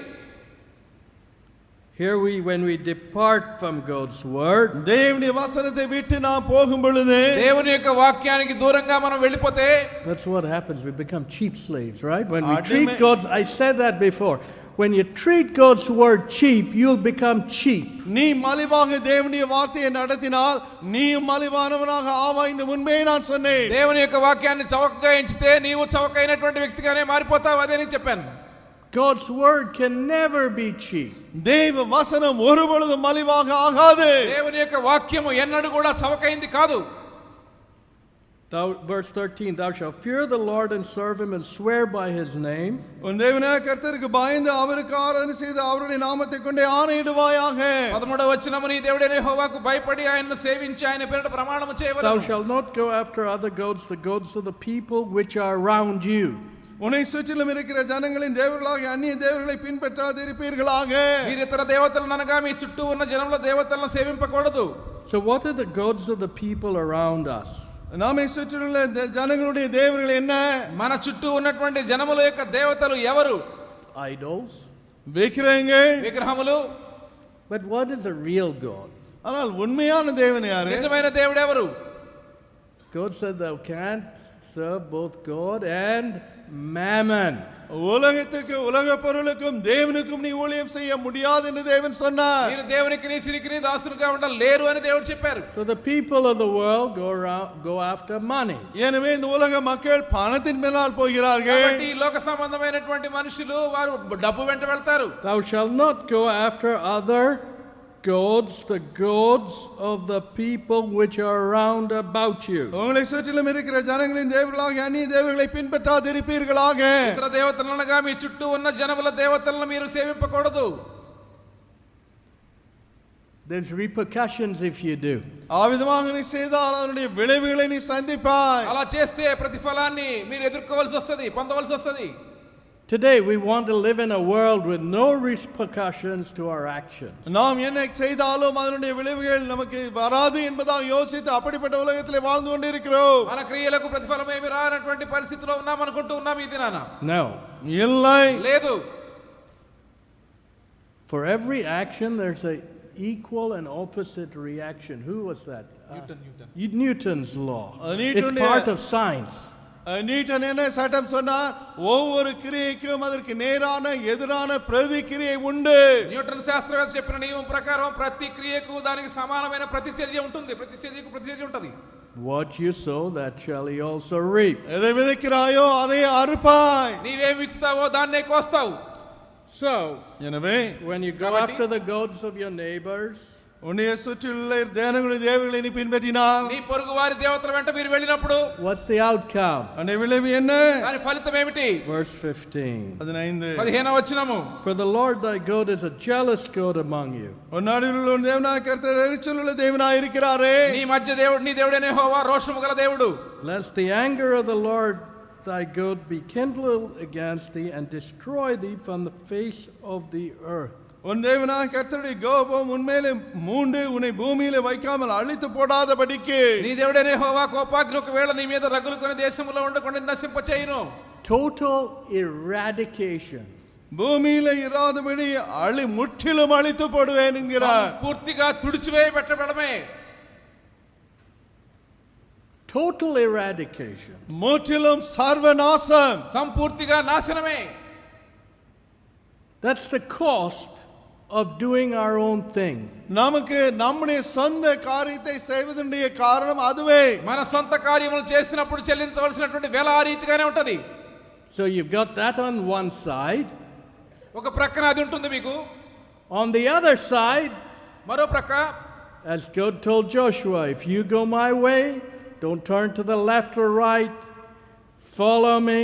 Here when we depart from God's word, தேவனுடைய வசனத்தை விட்டு நாம் போகும் பொழுது దేవుని యొక్క వాక్యానికి దూరంగా మనం వెళ్ళిపోతే that's what happens. We become cheap slaves, right? When we Adime- treat God's, I said that before. When you treat God's word cheap, you'll become cheap. நீ மலிவாக தேவனுடைய வார்த்தையை நடத்தினால் நீ மலிவானவனாக ஆவாய் என்று முன்பே நான் சொன்னேன். దేవుని యొక్క వాక్యాన్ని చవకగా ఎంచితే నీవు చవకైనటువంటి వ్యక్తిగానే మారిపోతావు. అదే నేను చెప్పాను. God's word can never be cheap. தேவ வசனம் ஒருபொழுதும் மலிவாக ஆகாது. దేవుని యొక్క వాక్యము ఎన్నడూ కూడా చవకైంది కాదు. Verse 13, thou shalt fear the Lord and serve him and swear by his name. உன் தேவனாகிய கர்த்தருக்கு பயந்து அவருக்கு ஆராதனை செய்து அவருடைய நாமத்தை கொண்டே ஆணையிடுவாயாக. 13వ వచనము, నీ దేవుడైన యెహోవాకు భయపడి ఆయనను సేవించి ఆయన పేరిట ప్రమాణము Thou చేయవలెను. shalt not go after other gods, the gods of the people which are around you. உன்னை சுற்றிலும் இருக்கிற ஜனங்களின் தேவர்களாக அந்நிய தேவர்களை பின்பற்றாதிருப்பீர்களாக. మీరు ఇతర దేవతలను అనగా మీ చుట్టూ ఉన్న జనముల దేవతలను సేవింపకూడదు. So what are the gods of the people around us? நாமை சுற்றியுள்ள ஜனங்களுடைய தேவர்கள் என்ன? మన చుట్టూ ఉన్నటువంటి జనముల యొక్క దేవతలు ఎవరు? Idols. விக்கிரகங்கள். విగ్రహములు. But what is the real God? ஆனால் உண்மையான தேவன் யாரு? నిజమైన దేవుడు ఎవరు? God said thou can't serve both God and mammon. உலகத்துக்கு உலக பொருளுக்கும் தேவனுக்கும் நீ ஊழியம் செய்ய முடியாது என்று தேவன் சொன்னார். మీరు దేవునికి నీ సిరికి దాసులుగా ఉండలేరు అని దేవుడు చెప్పారు. So the people of the world go after money. எனவே இந்த உலக மக்கள் பணத்தின் பின்னால் போகிறார்கள். కాబట్టి ఈ లోక సంబంధమైనటువంటి మనుషులు వారు డబ్బు వెంట వెళ్తారు. Thou shalt not go after other gods, the gods of the people which are round about you. உங்களை சுற்றிலும் இருக்கிற ஜனங்களின் தேவர்களாக அந்நிய தேவர்களை பின்பற்றாதிருப்பீர்களாக. ఇతర దేవతలను అనగా మీ చుట్టూ ఉన్న జనముల దేవతలను మీరు సేవింపకూడదు. There's repercussions if you do. ஆவிதமாக நீ செய்தால் அதனுடைய விளைவுகளை நீ சந்திப்பாய். అలా చేస్తే ప్రతిఫలాన్ని మీరు ఎదుర్కోవాల్సి వస్తది, పొందవలసి వస్తది. Today we want to live in a world with no repercussions to our actions. நாம் என்ன செய்தாலும் அதனுடைய விளைவுகள் நமக்கு வராது என்பதாக யோசித்து அப்படிப்பட்ட உலகத்திலே வாழ்ந்து கொண்டிருக்கிறோம். మన క్రియలకు ప్రతిఫలం ఏమీ రానటువంటి పరిస్థితిలో ఉన్నాం అనుకుంటూ ఉన్నాం ఈ దినాన. No. இல்லை. లేదు. For every action there's a equal and opposite reaction. Who was that? Newton's law. It's Newton- part of science. Newton என்ன சட்டம் சொன்னார்? ஒவ்வொரு கிரியைக்கும் அதற்கு நேரான எதிரான பிரதிக்கிரியை உண்டு. న్యూటన్ శాస్త్రవేత్త చెప్పిన నియమం ప్రకారం ప్రతి క్రియకు దానికి సమానమైన ప్రతిచర్య ఉంటుంది. ప్రతిచర్యకు ప్రతిచర్య ఉంటుంది. What you sow, that shall ye also reap. எதை விதைக்கிறாயோ அதை அறுப்பாய். నీవేం విత్తుతావో దాన్నే కోస్తావు. So, எனவே when you go after the goats of your neighbors, உன்னை சுற்றியுள்ள தேவனுடைய தேவர்களை நீ பின்பற்றினால், నీ పొరుగు వారి దేవతల వెంట మీరు వెళ్ళినప్పుడు what's the outcome? அந்த விளைவு என்ன? దాని ఫలితం ఏమిటి? Verse 15. 15వ వచనము. For the Lord thy God is a jealous God among you. உன் நடுவில் உள்ள தேவனாய் கர்த்தர் எரிச்சலுள்ள தேவனாய் இருக்கிறாரே. నీ మధ్య దేవుడు నీ దేవుడైన యెహోవా రోషము గల దేవుడు. Lest the anger of the Lord thy God be kindled against thee and destroy thee from the face of the earth. உன் தேவனாய் கர்த்தருடைய கோபம் உன்மேலே மூண்டு உன்னை பூமியிலே வைக்காமல் அழித்து போடாதபடிக்கு. నీ దేవుడైన యెహోవా కోపాగ్ని ఒకవేళ నీ మీద రగులుకొని దేశంలో ఉండకుండా నశింపచేయును. Total eradication. பூமியிலே இராதபடி முற்றிலும் அழித்து போடுவேன் என்கிறார். పూర్తిగా తుడిచివేయబడమే. Total eradication. முற்றிலும் சர்வநாசம். సంపూర్తిగా నాశనమే. That's the cost of doing our own thing. நமக்கு நம்முடைய சொந்த காரியத்தை செய்வதனுடைய காரணம் அதுவே. మన సొంత కార్యములు చేసినప్పుడు చెల్లించవలసినటువంటి వెల ఆ రీతిగానే ఉంటది. So you've got that on one side. ఒక ప్రక్కన అది ఉంటుంది మీకు. On the other side, మరో ప్రక్క, as God told Joshua, if you go my way, don't turn to the left or right, follow me,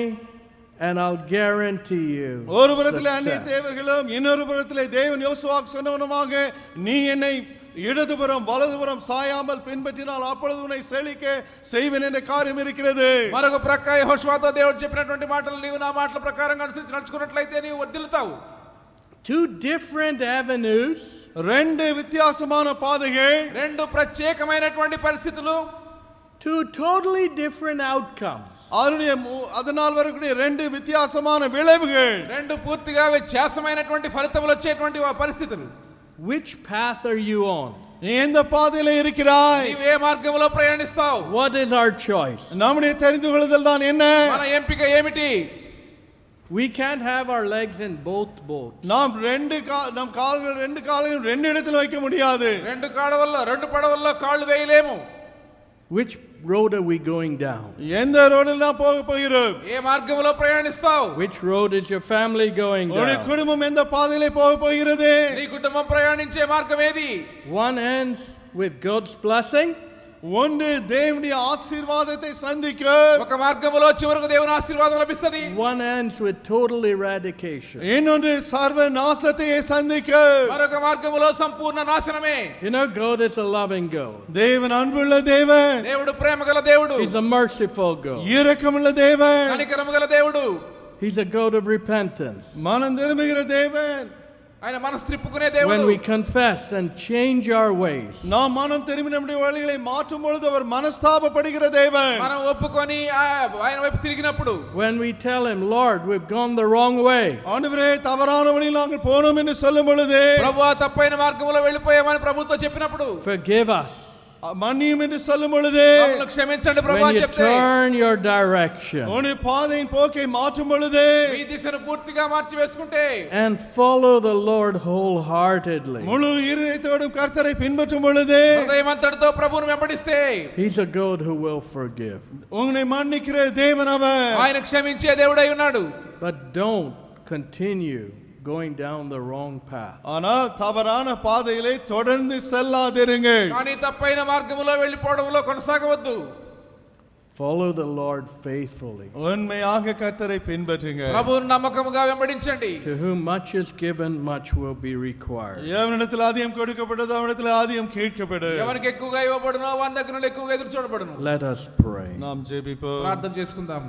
and I'll guarantee you ஒரு புறத்திலே success. அந்நிய தேவர்களும் இன்னொரு புறத்திலே தேவன் யோசுவாக்கு சொன்னவனுமாக நீ என்னை இடதுபுறம் வலதுபுறம் சாயாமல் பின்பற்றினால் அப்பொழுது உன்னை செழிக்க செய்வேன் என்ற காரியம் இருக்கிறது. మరొక ప్రక్క యెహోషువతో దేవుడు చెప్పినటువంటి మాటలు నీవు నా మాటల ప్రకారం అనుసరించి నడుచుకున్నట్లయితే నీవు వర్ధిల్లుతావు. Two different avenues, ரெண்டு வித்தியாசமான பாதைகள், రెండు ప్రత్యేకమైనటువంటి పరిస్థితులు, two totally different outcomes. அதனால் வரக்கூடிய ரெண்டு வித்தியாசமான விளைவுகள், రెండు పూర్తిగా వ్యత్యాసమైనటువంటి ఫలితములు వచ్చేటువంటి పరిస్థితులు. Which path are you on? நீ எந்த பாதையில இருக்கிறாய்? నీవు ఏ మార్గంలో ప్రయాణిస్తావు? What is our choice? நம்முடைய தெரிந்து கொள்ளுதல் தான் என்ன? మన ఎంపిక ఏమిటి? We can't have our legs in both boats. நாம் நம் கால்கள் ரெண்டு கால்களையும் ரெண்டு இடத்துல வைக்க முடியாது. రెండు పడవల్లో కాళ్ళు వేయలేము. Which road are we going down? எந்த ரோடில் நாம் போக போகிறோம்? ఏ మార్గంలో ప్రయాణిస్తావు? Which road is your family going உன்னுடைய down? குடும்பம் எந்த பாதையிலே போக போகிறது? నీ కుటుంబం ప్రయాణించే మార్గం ఏది? One ends with God's blessing. ஒன்று தேவனுடைய ஆசீர்வாதத்தை சந்திக்கும். ఒక మార్గంలో చివరకు దేవుని ఆశీర్వాదం లభిస్తది. One ends with total eradication. இன்னொன்று சர்வ நாசத்தை சந்திக்கும். మరొక మార్గంలో సంపూర్ణ నాశనమే. You know, God is a loving God. தேவன் அன்புள்ள தேவன். దేవుడు ప్రేమగల దేవుడు. He's a merciful God. இரக்கமுள்ள தேவன். కనికరముగల దేవుడు. He's a God of repentance. மனம் திரும்புகிற தேவன். ఆయన మనసు త్రిప్పుకునే దేవుడు. When we confess and change our ways, நாம் மனம் திரும்பி நம்முடைய வழிகளை மாற்றும் பொழுது அவர் மனஸ்தாபப்படுகிற தேவன். మనం ఒప్పుకొని ఆయన వైపు తిరిగినప్పుడు, when we tell him, Lord, we've gone the wrong way, ஆண்டவரே தவறான வழியில் நாங்கள் போனோம் என்று சொல்லும் பொழுது, ప్రభువా తప్పైన మార్గంలో వెళ్ళిపోయామని ప్రభుతో చెప్పినప్పుడు, forgive us. மன்னியும் என்று சொல்லும் பொழுது, మమ్మల్ని క్షమించండి ప్రభువా When you చెప్తే, turn your direction உன்னுடைய பாதையின் போக்கை மாற்றும் பொழுது, మీ దిశను పూర్తిగా మార్చి వేసుకుంటే, and follow the Lord wholeheartedly, முழு இருதயத்தோடும் கர்த்தரை பின்பற்றும் பொழுது, హృదయమంతటితో ప్రభువును వెంబడిస్తే, He's a God who will forgive. உன்னை மன்னிக்கிற தேவன் அவர். ఆయన క్షమించే దేవుడై ఉన్నాడు. But don't continue going down the wrong path. ஆனால் தவறான பாதையிலே தொடர்ந்து செல்லாதிருங்கள். కానీ తప్పైన మార్గములో వెళ్ళిపోవడంలో కొనసాగవద్దు. Follow the Lord faithfully. உண்மையாக கர்த்தரை பின்பற்றுங்கள். ప్రభువును నమ్మకముగా వెంబడించండి. To whom much is given, much will be required. எவனிடத்தில் அதிகம் கொடுக்கப்பட்டதோ அவனிடத்தில் அதிகம் கேட்கப்படும். ఎవరికి ఎక్కువగా ఇవ్వబడునో వాని దగ్గర నుండి ఎక్కువగా ఎదురు చూడబడును. Let us pray. நாம் ஜெபிப்போம். ప్రార్థన చేసుకుందాం.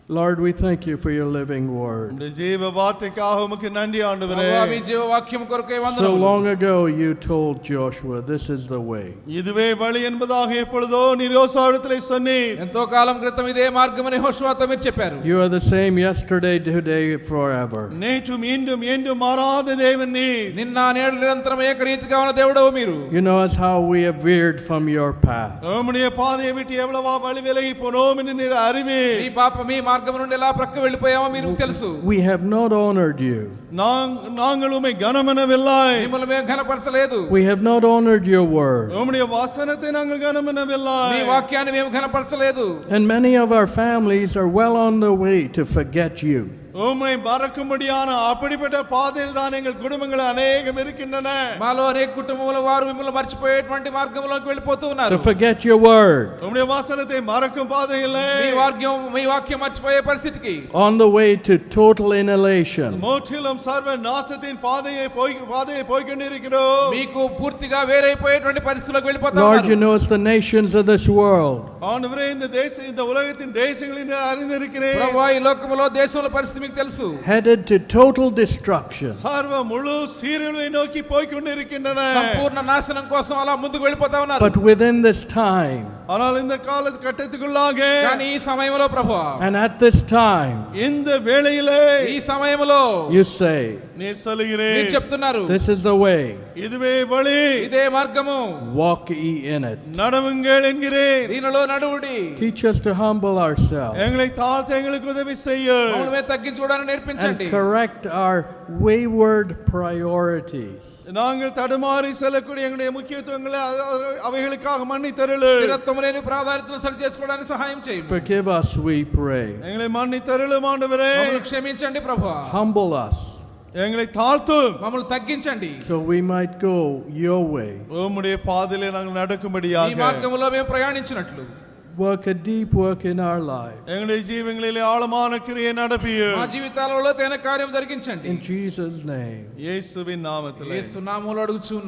Lord, we thank you for your living word. உம்முடைய ஜீவ வார்த்தைக்காக உமக்கு நன்றி ஆண்டவரே. ప్రభువా మీ జీవ వాక్యం కొరకే So వందనములు. long ago you told Joshua, this is the way. இதுவே வழி என்பதாக எப்பொழுதோ நீர் யோசுவாவிடத்திலே சொன்னீர். ఎంతో కాలం క్రితం ఇదే మార్గమని యెహోషువతో మీరు చెప్పారు. You are the same yesterday, today, forever. நேற்றும் இன்றும் என்றும் மாறாத தேவன் நீர். నిన్న నేడు నిరంతరం ఏకరీతిగా ఉన్న దేవుడవు మీరు. You know us how we have veered from your path. உம்முடைய பாதையை விட்டு எவ்வளவா வழி விலகி போனோம் என்று நீர் அறிவீர். మీ పాప మీ మార్గం నుండి ఎలా ప్రక్క వెళ్ళిపోయామో మీరు తెలుసు. We have not honored you. நாங்கள் உம்மை கனமெனவில்லை. మిమ్మల్ని మేము ఘనపరచలేదు. We have not honored your word. உம்முடைய வசனத்தை நாங்கள் கனமெனவில்லை. మీ వాక్యాన్ని మేము ఘనపరచలేదు. And many of our families are well on the way to forget you. உம்மை மறக்கும்படியான அப்படிப்பட்ட பாதையில் தான் எங்கள் குடும்பங்கள் அநேகம் இருக்கின்றன. మాలో అనేక కుటుంబముల వారు మిమ్మల్ని మర్చిపోయేటువంటి మార్గంలోకి వెళ్ళిపోతూ ఉన్నారు. To forget your word. உம்முடைய வசனத்தை மறக்கும் பாதையிலே మీ వాక్యం మర్చిపోయే పరిస్థితికి On the way to total annihilation. முற்றிலும் சர்வ நாசத்தின் பாதையை போய் கொண்டிருக்கிறோம். మీకు పూర్తిగా వేరైపోయేటువంటి పరిస్థితులకు వెళ్ళిపోతా Lord, ఉన్నారు. you know it's the nations of this world. ஆண்டவரே இந்த உலகத்தின் தேசங்களில் அறிந்திருக்கிறேன். ప్రభువా ఈ లోకములో దేశంలో పరిస్థితి మీకు తెలుసు. Headed to total destruction. சர்வ முழு சீரழிவை நோக்கி போய் கொண்டிருக்கின்றன. సంపూర్ణ నాశనం కోసం అలా ముందుకు వెళ్ళిపోతా ఉన్నారు. But within this time, ஆனால் இந்த கால கட்டத்துக்குள்ளாக కానీ ఈ సమయంలో ప్రభువా and at this time, இந்த வேளையிலே ఈ సమయంలో you say, நீர் சொல்லுகிறேன், మీరు చెప్తున్నారు this is the way, இதுவே வழி, ఇదే మార్గము, walk ye in it. நடவுங்கள் என்கிறேன். దీనిలో నడువుడి. Teach us to humble ourselves எங்களை தாழ்த்த எங்களுக்கு உதவி செய்ய మమ్మల్ని మేము తగ్గించుకోవడానికి and నేర్పించండి. correct our wayward priorities. நாங்கள் தடுமாறி செல்லக்கூடிய எங்களுடைய முக்கியத்துவங்களை அவைகளுக்காக மன்னித்தருளு. స్థిరత్వం లేని ప్రాధాన్యతలు సరి చేసుకోవడానికి సహాయం చేయండి. Forgive us, we pray. எங்களை மன்னித்தருளு ஆண்டவரே. మమ్మల్ని క్షమించండి ప్రభువా. Humble us எங்களை தாழ்த்தும். మమ్మల్ని తగ్గించండి. so we might go your way. உம்முடைய பாதையிலே நாங்கள் ఈ நடக்கும்படியாக మార్గంలో మేము ప్రయాణించినట్లు Work a deep work in our lives. எங்களுடைய ஜீவங்களிலே ஆழமான கிரியை நடப்பிய మా జీవితాలలో తేన కార్యం జరిగించండి. In Jesus' name. இயேசுவின் நாமத்திலே యేసు నామములో అడుగుచున్నాను.